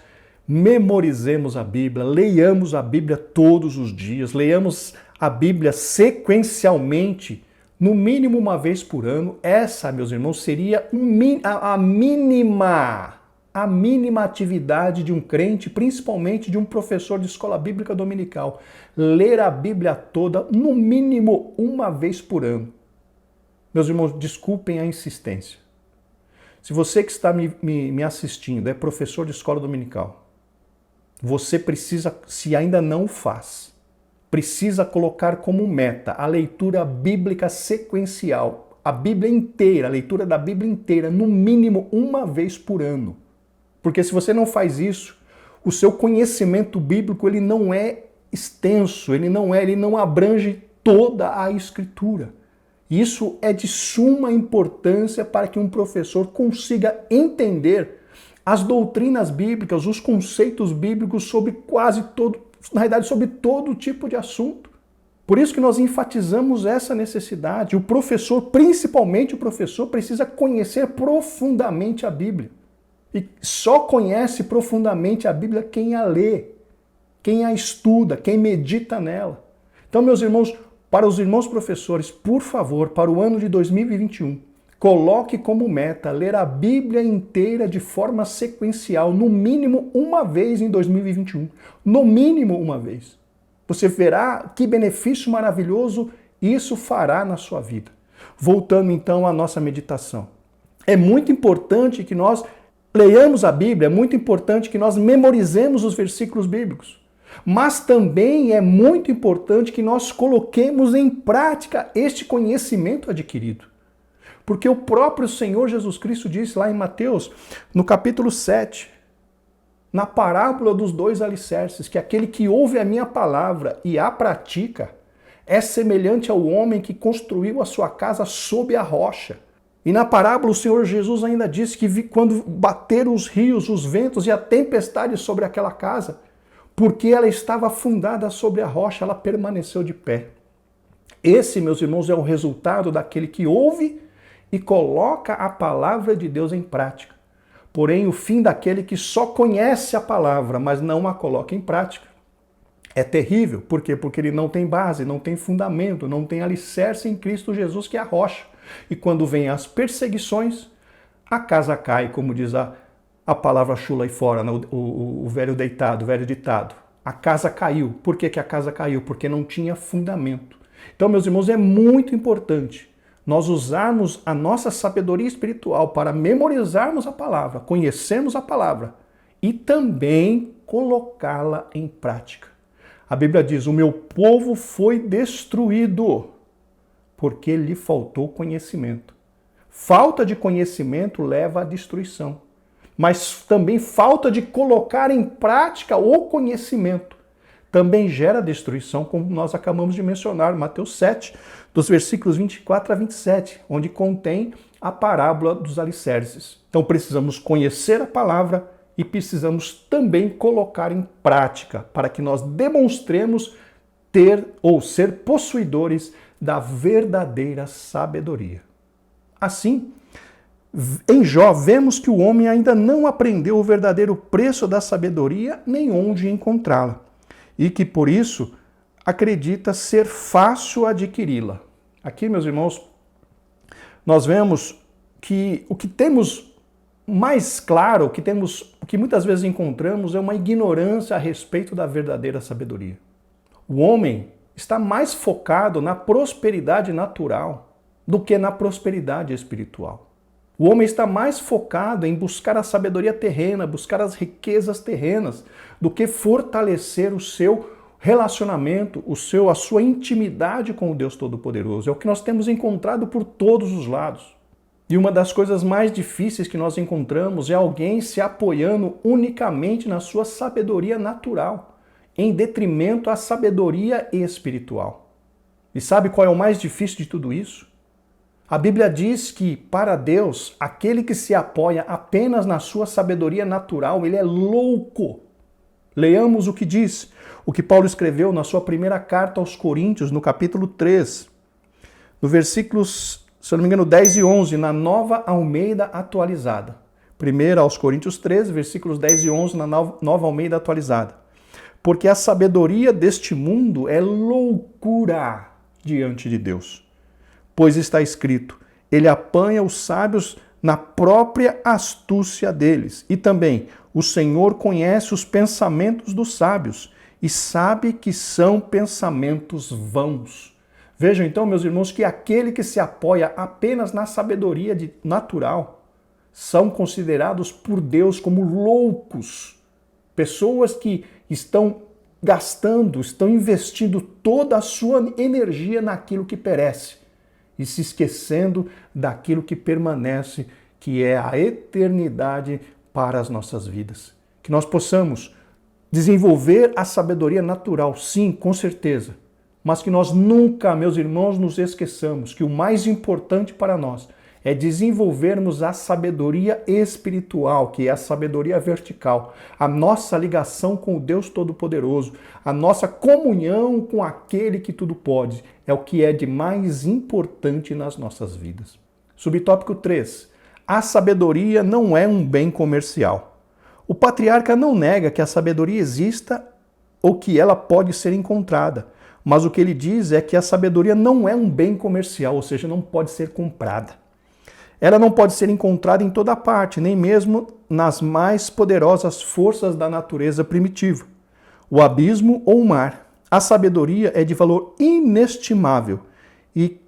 memorizemos a Bíblia, leiamos a Bíblia todos os dias, leiamos a Bíblia sequencialmente, no mínimo uma vez por ano. Essa, meus irmãos, seria a mínima atividade de um crente, principalmente de um professor de escola bíblica dominical. Ler a Bíblia toda, no mínimo uma vez por ano. Meus irmãos, desculpem a insistência. Se você que está me assistindo é professor de escola dominical, você precisa, se ainda não o faz, precisa colocar como meta a leitura bíblica sequencial, a Bíblia inteira, a leitura da Bíblia inteira, no mínimo uma vez por ano. Porque se você não faz isso, o seu conhecimento bíblico ele não é extenso, ele não abrange toda a Escritura. Isso é de suma importância para que um professor consiga entender as doutrinas bíblicas, os conceitos bíblicos sobre na realidade, sobre todo tipo de assunto. Por isso que nós enfatizamos essa necessidade. O professor, principalmente o professor, precisa conhecer profundamente a Bíblia. E só conhece profundamente a Bíblia quem a lê, quem a estuda, quem medita nela. Então, meus irmãos, para os irmãos professores, por favor, para o ano de 2021, coloque como meta ler a Bíblia inteira de forma sequencial, no mínimo uma vez em 2021. No mínimo uma vez. Você verá que benefício maravilhoso isso fará na sua vida. Voltando então à nossa meditação. É muito importante que nós leiamos a Bíblia, é muito importante que nós memorizemos os versículos bíblicos. Mas também é muito importante que nós coloquemos em prática este conhecimento adquirido. Porque o próprio Senhor Jesus Cristo disse lá em Mateus, no capítulo 7, na parábola dos 2 alicerces, que aquele que ouve a minha palavra e a pratica é semelhante ao homem que construiu a sua casa sob a rocha. E na parábola o Senhor Jesus ainda disse que quando bateram os rios, os ventos e a tempestade sobre aquela casa, porque ela estava fundada sobre a rocha, ela permaneceu de pé. Esse, meus irmãos, é o resultado daquele que ouve e coloca a palavra de Deus em prática. Porém, o fim daquele que só conhece a palavra, mas não a coloca em prática, é terrível. Por quê? Porque ele não tem base, não tem fundamento, não tem alicerce em Cristo Jesus, que é a rocha. E quando vêm as perseguições, a casa cai, como diz a palavra chula aí fora, o velho deitado, o velho ditado. A casa caiu. Por que a casa caiu? Porque não tinha fundamento. Então, meus irmãos, é muito importante nós usarmos a nossa sabedoria espiritual para memorizarmos a palavra, conhecermos a palavra e também colocá-la em prática. A Bíblia diz: o meu povo foi destruído porque lhe faltou conhecimento. Falta de conhecimento leva à destruição, mas também falta de colocar em prática o conhecimento também gera destruição, como nós acabamos de mencionar, Mateus 7, dos versículos 24 a 27, onde contém a parábola dos alicerces. Então precisamos conhecer a palavra e precisamos também colocar em prática, para que nós demonstremos ter ou ser possuidores da verdadeira sabedoria. Assim, em Jó, vemos que o homem ainda não aprendeu o verdadeiro preço da sabedoria, nem onde encontrá-la, e que, por isso, acredita ser fácil adquiri-la. Aqui, meus irmãos, nós vemos que o que temos mais claro, o que muitas vezes encontramos, é uma ignorância a respeito da verdadeira sabedoria. O homem está mais focado na prosperidade natural do que na prosperidade espiritual. O homem está mais focado em buscar a sabedoria terrena, buscar as riquezas terrenas, do que fortalecer o seu relacionamento, a sua intimidade com o Deus Todo-Poderoso. É o que nós temos encontrado por todos os lados. E uma das coisas mais difíceis que nós encontramos é alguém se apoiando unicamente na sua sabedoria natural, em detrimento à sabedoria espiritual. E sabe qual é o mais difícil de tudo isso? A Bíblia diz que, para Deus, aquele que se apoia apenas na sua sabedoria natural, ele é louco. Leamos o que diz, o que Paulo escreveu na sua primeira carta aos Coríntios, no capítulo 3, no versículos, se eu não me engano, 10 e 11, na Nova Almeida Atualizada. 1 aos Coríntios 13, versículos 10 e 11, na Nova Almeida Atualizada. Porque a sabedoria deste mundo é loucura diante de Deus. Pois está escrito, ele apanha os sábios na própria astúcia deles. E também, o Senhor conhece os pensamentos dos sábios e sabe que são pensamentos vãos. Vejam então, meus irmãos, que aquele que se apoia apenas na sabedoria natural são considerados por Deus como loucos. Pessoas que estão gastando, estão investindo toda a sua energia naquilo que perece e se esquecendo daquilo que permanece, que é a eternidade para as nossas vidas. Que nós possamos desenvolver a sabedoria natural, sim, com certeza, mas que nós nunca, meus irmãos, nos esqueçamos que o mais importante para nós é desenvolvermos a sabedoria espiritual, que é a sabedoria vertical, a nossa ligação com o Deus Todo-Poderoso, a nossa comunhão com aquele que tudo pode, é o que é de mais importante nas nossas vidas. Subtópico 3. A sabedoria não é um bem comercial. O patriarca não nega que a sabedoria exista ou que ela pode ser encontrada, mas o que ele diz é que a sabedoria não é um bem comercial, ou seja, não pode ser comprada. Ela não pode ser encontrada em toda parte, nem mesmo nas mais poderosas forças da natureza primitiva, o abismo ou o mar. A sabedoria é de valor inestimável e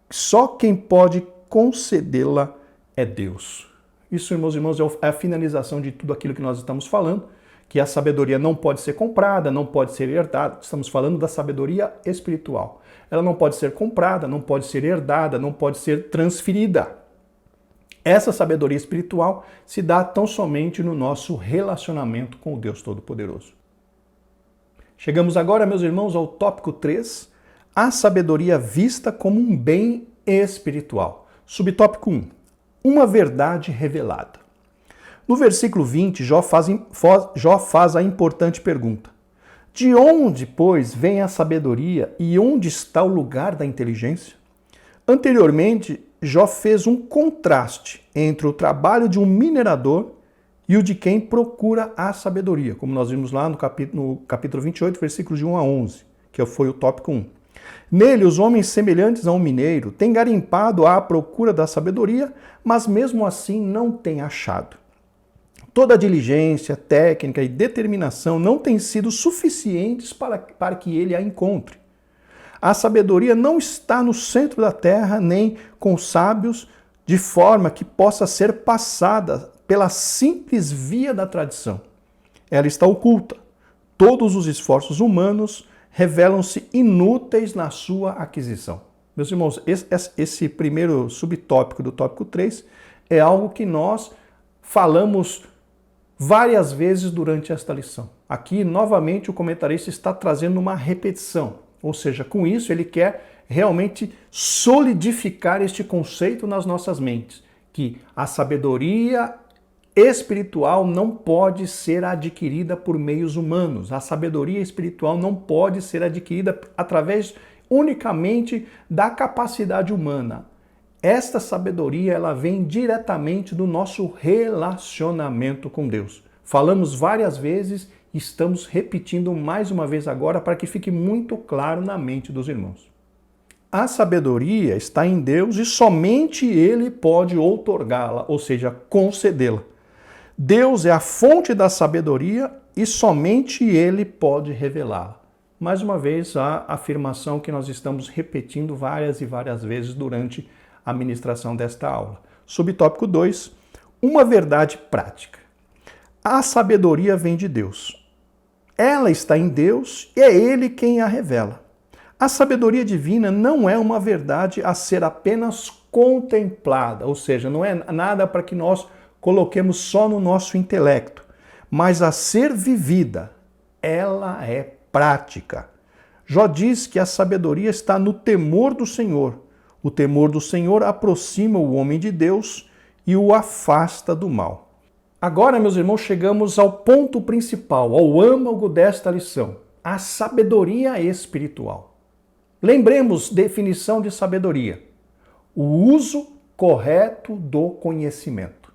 só quem pode concedê-la é Deus. Isso, meus irmãos, é a finalização de tudo aquilo que nós estamos falando, que a sabedoria não pode ser comprada, não pode ser herdada. Estamos falando da sabedoria espiritual. Ela não pode ser comprada, não pode ser herdada, não pode ser transferida. Essa sabedoria espiritual se dá tão somente no nosso relacionamento com o Deus Todo-Poderoso. Chegamos agora, meus irmãos, ao tópico 3, a sabedoria vista como um bem espiritual. Subtópico 1. uma verdade revelada. No versículo 20, Jó faz a importante pergunta: de onde, pois, vem a sabedoria e onde está o lugar da inteligência? Anteriormente, Jó fez um contraste entre o trabalho de um minerador e o de quem procura a sabedoria, como nós vimos lá no capítulo 28, versículos de 1 a 11, que foi o tópico 1. Nele, os homens semelhantes a um mineiro têm garimpado à procura da sabedoria, mas mesmo assim não têm achado. Toda a diligência, técnica e determinação não têm sido suficientes para que ele a encontre. A sabedoria não está no centro da terra, nem com os sábios, de forma que possa ser passada pela simples via da tradição. Ela está oculta. Todos os esforços humanos revelam-se inúteis na sua aquisição. Meus irmãos, esse primeiro subtópico do tópico 3 é algo que nós falamos várias vezes durante esta lição. Aqui, novamente, o comentarista está trazendo uma repetição, ou seja, com isso ele quer realmente solidificar este conceito nas nossas mentes, que a sabedoria espiritual não pode ser adquirida por meios humanos. A sabedoria espiritual não pode ser adquirida através unicamente da capacidade humana. Esta sabedoria, ela vem diretamente do nosso relacionamento com Deus. Falamos várias vezes e estamos repetindo mais uma vez agora para que fique muito claro na mente dos irmãos. A sabedoria está em Deus e somente Ele pode outorgá-la, ou seja, concedê-la. Deus é a fonte da sabedoria e somente Ele pode revelá-la. Mais uma vez, a afirmação que nós estamos repetindo várias e várias vezes durante a ministração desta aula. Subtópico 2, uma verdade prática. A sabedoria vem de Deus. Ela está em Deus e é Ele quem a revela. A sabedoria divina não é uma verdade a ser apenas contemplada, ou seja, não é nada para que nós coloquemos só no nosso intelecto, mas a ser vivida. Ela é prática. Jó diz que a sabedoria está no temor do Senhor. O temor do Senhor aproxima o homem de Deus e o afasta do mal. Agora, meus irmãos, chegamos ao ponto principal, ao âmago desta lição, a sabedoria espiritual. Lembremos definição de sabedoria: o uso correto do conhecimento.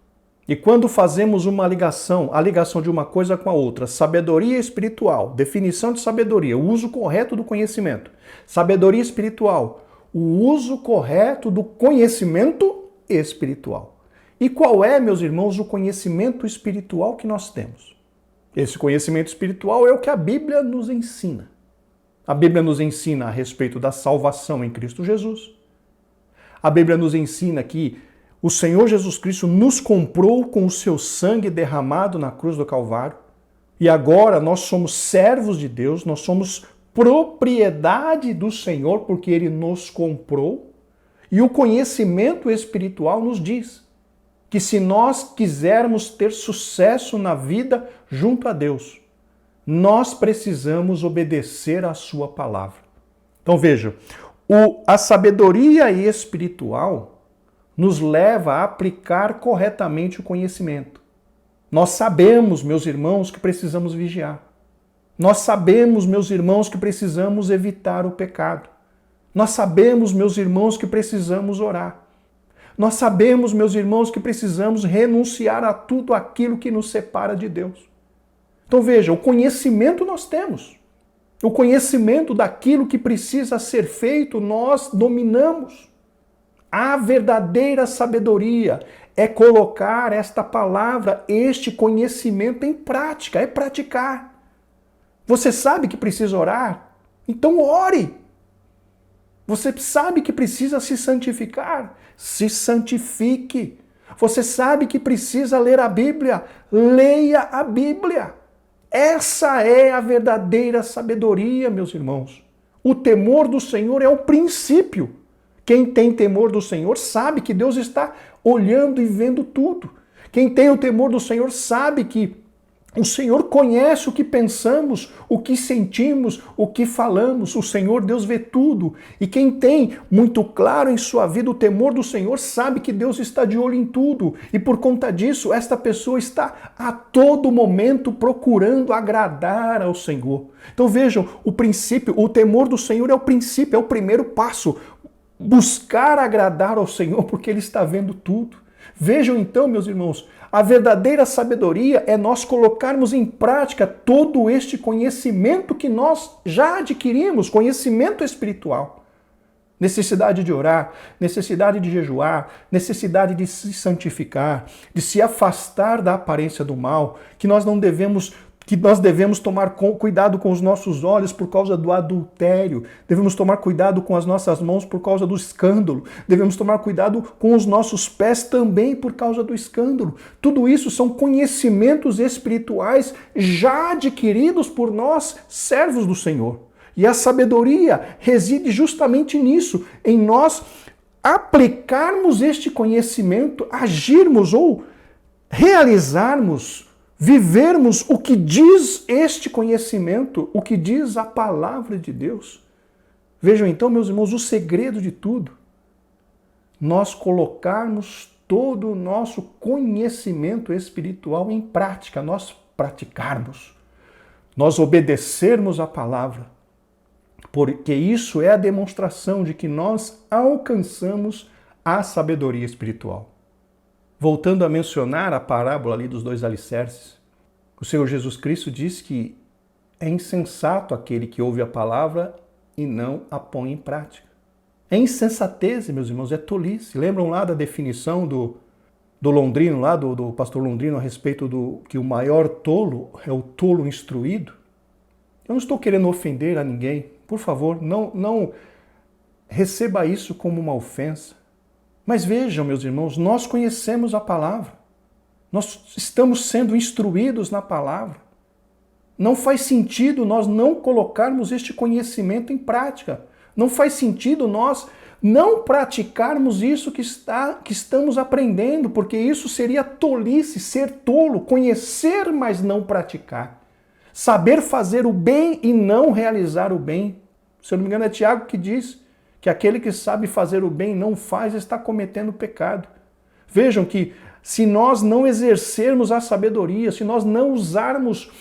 E quando fazemos a ligação de uma coisa com a outra, sabedoria espiritual, definição de sabedoria, o uso correto do conhecimento. Sabedoria espiritual, o uso correto do conhecimento espiritual. E qual é, meus irmãos, o conhecimento espiritual que nós temos? Esse conhecimento espiritual é o que a Bíblia nos ensina. A Bíblia nos ensina a respeito da salvação em Cristo Jesus. A Bíblia nos ensina que o Senhor Jesus Cristo nos comprou com o seu sangue derramado na cruz do Calvário. E agora nós somos servos de Deus, nós somos propriedade do Senhor porque Ele nos comprou. E o conhecimento espiritual nos diz que se nós quisermos ter sucesso na vida junto a Deus, nós precisamos obedecer à sua palavra. Então veja, a sabedoria espiritual nos leva a aplicar corretamente o conhecimento. Nós sabemos, meus irmãos, que precisamos vigiar. Nós sabemos, meus irmãos, que precisamos evitar o pecado. Nós sabemos, meus irmãos, que precisamos orar. Nós sabemos, meus irmãos, que precisamos renunciar a tudo aquilo que nos separa de Deus. Então veja, o conhecimento nós temos. O conhecimento daquilo que precisa ser feito, nós dominamos. A verdadeira sabedoria é colocar esta palavra, este conhecimento em prática, é praticar. Você sabe que precisa orar? Então ore. Você sabe que precisa se santificar? Se santifique. Você sabe que precisa ler a Bíblia? Leia a Bíblia. Essa é a verdadeira sabedoria, meus irmãos. O temor do Senhor é o princípio. Quem tem temor do Senhor sabe que Deus está olhando e vendo tudo. Quem tem o temor do Senhor sabe que O Senhor conhece o que pensamos, o que sentimos, o que falamos. O Senhor, Deus vê tudo. E quem tem muito claro em sua vida o temor do Senhor sabe que Deus está de olho em tudo. E por conta disso, esta pessoa está a todo momento procurando agradar ao Senhor. Então vejam, o princípio, o temor do Senhor é o princípio, é o primeiro passo. Buscar agradar ao Senhor porque Ele está vendo tudo. Vejam então, meus irmãos, a verdadeira sabedoria é nós colocarmos em prática todo este conhecimento que nós já adquirimos, conhecimento espiritual. Necessidade de orar, necessidade de jejuar, necessidade de se santificar, de se afastar da aparência do mal, que nós devemos tomar cuidado com os nossos olhos por causa do adultério, devemos tomar cuidado com as nossas mãos por causa do escândalo, devemos tomar cuidado com os nossos pés também por causa do escândalo. Tudo isso são conhecimentos espirituais já adquiridos por nós, servos do Senhor. E a sabedoria reside justamente nisso, em nós aplicarmos este conhecimento, agirmos ou realizarmos, vivermos o que diz este conhecimento, o que diz a palavra de Deus. Vejam então, meus irmãos, o segredo de tudo. Nós colocarmos todo o nosso conhecimento espiritual em prática, nós praticarmos, nós obedecermos a palavra, porque isso é a demonstração de que nós alcançamos a sabedoria espiritual. Voltando a mencionar a parábola ali dos 2 alicerces, o Senhor Jesus Cristo diz que é insensato aquele que ouve a palavra e não a põe em prática. É insensatez, meus irmãos, é tolice. Lembram lá da definição do Londrino, lá do pastor Londrino, a respeito do que o maior tolo é o tolo instruído? Eu não estou querendo ofender a ninguém. Por favor, não receba isso como uma ofensa. Mas vejam, meus irmãos, nós conhecemos a palavra. Nós estamos sendo instruídos na palavra. Não faz sentido nós não colocarmos este conhecimento em prática. Não faz sentido nós não praticarmos isso que estamos aprendendo, porque isso seria tolice, ser tolo, conhecer, mas não praticar. Saber fazer o bem e não realizar o bem. Se eu não me engano, é Tiago que diz que aquele que sabe fazer o bem e não faz está cometendo pecado. Vejam que se nós não exercermos a sabedoria, se nós não usarmos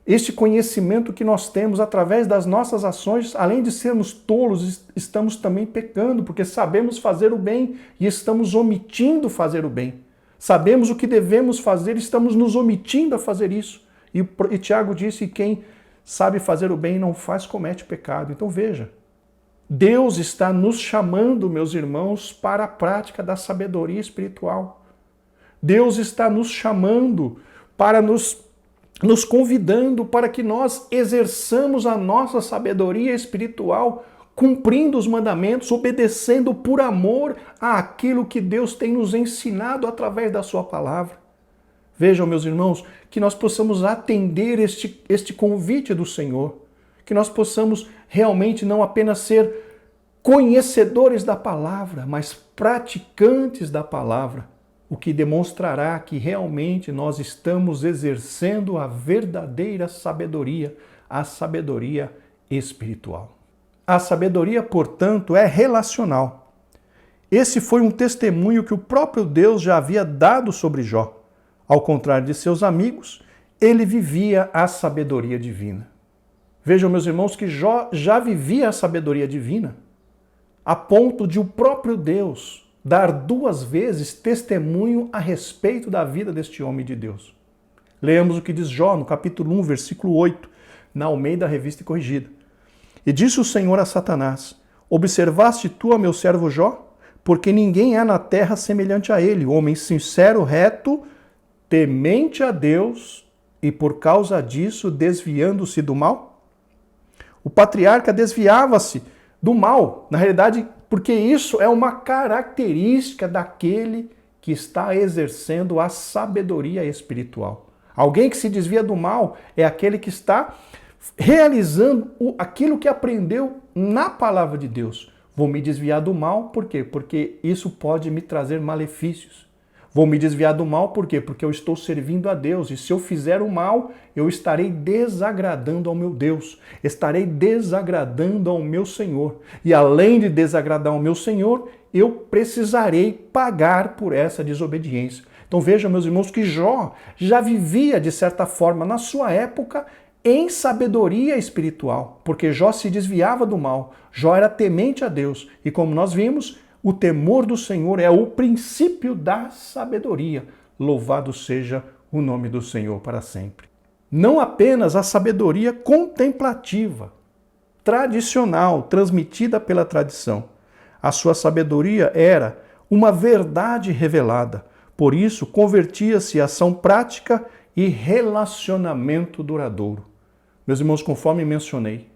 este conhecimento que nós temos através das nossas ações, além de sermos tolos, estamos também pecando, porque sabemos fazer o bem e estamos omitindo fazer o bem. Sabemos o que devemos fazer e estamos nos omitindo a fazer isso. E Tiago disse que quem sabe fazer o bem e não faz, comete pecado. Então veja, Deus está nos chamando, meus irmãos, para a prática da sabedoria espiritual. Deus está nos chamando para nos convidando para que nós exerçamos a nossa sabedoria espiritual, cumprindo os mandamentos, obedecendo por amor àquilo que Deus tem nos ensinado através da sua palavra. Vejam, meus irmãos, que nós possamos atender este convite do Senhor, que nós possamos realmente não apenas ser conhecedores da palavra, mas praticantes da palavra, o que demonstrará que realmente nós estamos exercendo a verdadeira sabedoria, a sabedoria espiritual. A sabedoria, portanto, é relacional. Esse foi um testemunho que o próprio Deus já havia dado sobre Jó. Ao contrário de seus amigos, ele vivia a sabedoria divina. Vejam, meus irmãos, que Jó já vivia a sabedoria divina, a ponto de o próprio Deus dar 2 vezes testemunho a respeito da vida deste homem de Deus. Leamos o que diz Jó no capítulo 1, versículo 8, na Almeida Revista e Corrigida. E disse o Senhor a Satanás: observaste tu a meu servo Jó? Porque ninguém é na terra semelhante a ele, homem sincero, reto, temente a Deus e por causa disso desviando-se do mal? O patriarca desviava-se do mal, na realidade, porque isso é uma característica daquele que está exercendo a sabedoria espiritual. Alguém que se desvia do mal é aquele que está realizando aquilo que aprendeu na palavra de Deus. Vou me desviar do mal, por quê? Porque isso pode me trazer malefícios. Vou me desviar do mal, por quê? Porque eu estou servindo a Deus. E se eu fizer o mal, eu estarei desagradando ao meu Deus. Estarei desagradando ao meu Senhor. E além de desagradar ao meu Senhor, eu precisarei pagar por essa desobediência. Então vejam, meus irmãos, que Jó já vivia, de certa forma, na sua época, em sabedoria espiritual, porque Jó se desviava do mal, Jó era temente a Deus, e como nós vimos, o temor do Senhor é o princípio da sabedoria. Louvado seja o nome do Senhor para sempre. Não apenas a sabedoria contemplativa, tradicional, transmitida pela tradição. A sua sabedoria era uma verdade revelada. Por isso, convertia-se em ação prática e relacionamento duradouro. Meus irmãos, conforme mencionei,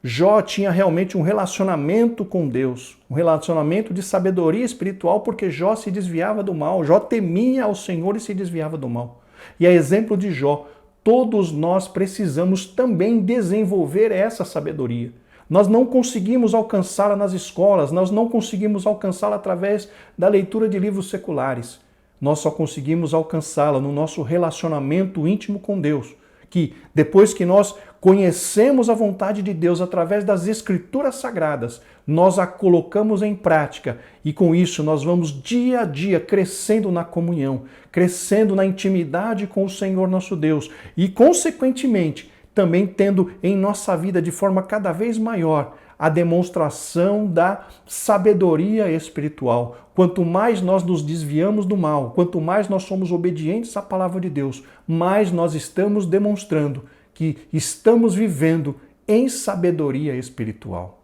Jó tinha realmente um relacionamento com Deus, um relacionamento de sabedoria espiritual, porque Jó se desviava do mal, Jó temia ao Senhor e se desviava do mal. E a exemplo de Jó, todos nós precisamos também desenvolver essa sabedoria. Nós não conseguimos alcançá-la nas escolas, nós não conseguimos alcançá-la através da leitura de livros seculares. Nós só conseguimos alcançá-la no nosso relacionamento íntimo com Deus, que depois que nós conhecemos a vontade de Deus através das Escrituras Sagradas, nós a colocamos em prática e com isso nós vamos dia a dia crescendo na comunhão, crescendo na intimidade com o Senhor nosso Deus e, consequentemente, também tendo em nossa vida de forma cada vez maior a demonstração da sabedoria espiritual. Quanto mais nós nos desviamos do mal, quanto mais nós somos obedientes à palavra de Deus, mais nós estamos demonstrando que estamos vivendo em sabedoria espiritual.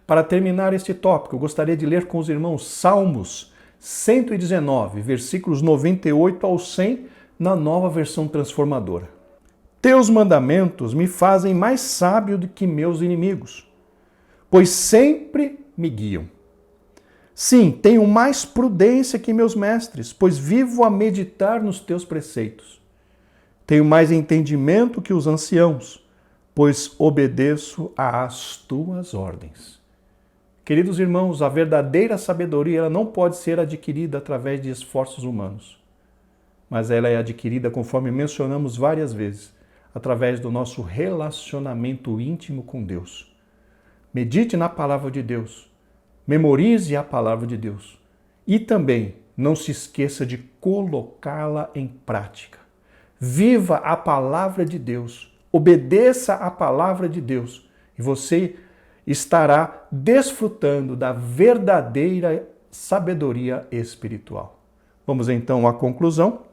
Para terminar este tópico, eu gostaria de ler com os irmãos Salmos 119, versículos 98 ao 100, na Nova Versão Transformadora. Teus mandamentos me fazem mais sábio do que meus inimigos, pois sempre me guiam. Sim, tenho mais prudência que meus mestres, pois vivo a meditar nos teus preceitos. Tenho mais entendimento que os anciãos, pois obedeço às tuas ordens. Queridos irmãos, a verdadeira sabedoria ela não pode ser adquirida através de esforços humanos, mas ela é adquirida, conforme mencionamos várias vezes, através do nosso relacionamento íntimo com Deus. Medite na palavra de Deus, memorize a palavra de Deus e também não se esqueça de colocá-la em prática. Viva a palavra de Deus, obedeça a palavra de Deus e você estará desfrutando da verdadeira sabedoria espiritual. Vamos então à conclusão.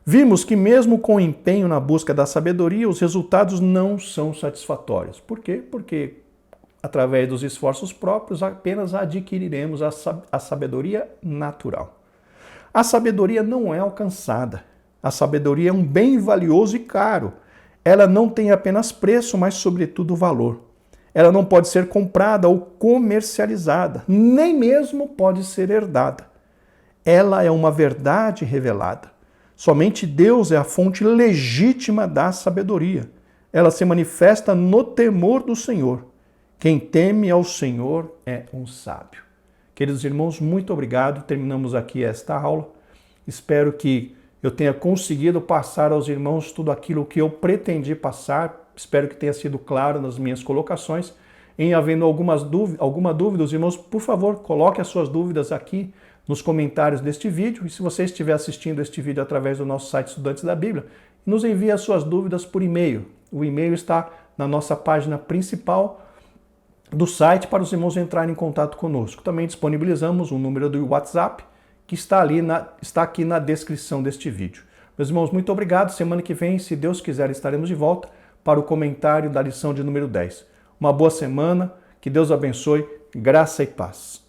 Vimos que mesmo com empenho na busca da sabedoria, os resultados não são satisfatórios. Por quê? Porque através dos esforços próprios apenas adquiriremos a sabedoria natural. A sabedoria não é alcançada. A sabedoria é um bem valioso e caro. Ela não tem apenas preço, mas sobretudo valor. Ela não pode ser comprada ou comercializada, nem mesmo pode ser herdada. Ela é uma verdade revelada. Somente Deus é a fonte legítima da sabedoria. Ela se manifesta no temor do Senhor. Quem teme ao Senhor é um sábio. Queridos irmãos, muito obrigado. Terminamos aqui esta aula. Espero que eu tenha conseguido passar aos irmãos tudo aquilo que eu pretendi passar. Espero que tenha sido claro nas minhas colocações. Em havendo alguma dúvida, os irmãos, por favor, coloque as suas dúvidas aqui nos comentários deste vídeo. E se você estiver assistindo este vídeo através do nosso site Estudantes da Bíblia, nos envie as suas dúvidas por e-mail. O e-mail está na nossa página principal do site para os irmãos entrarem em contato conosco. Também disponibilizamos um número do WhatsApp que está aqui na descrição deste vídeo. Meus irmãos, muito obrigado. Semana que vem, se Deus quiser, estaremos de volta para o comentário da lição de número 10. Uma boa semana, que Deus abençoe, graça e paz.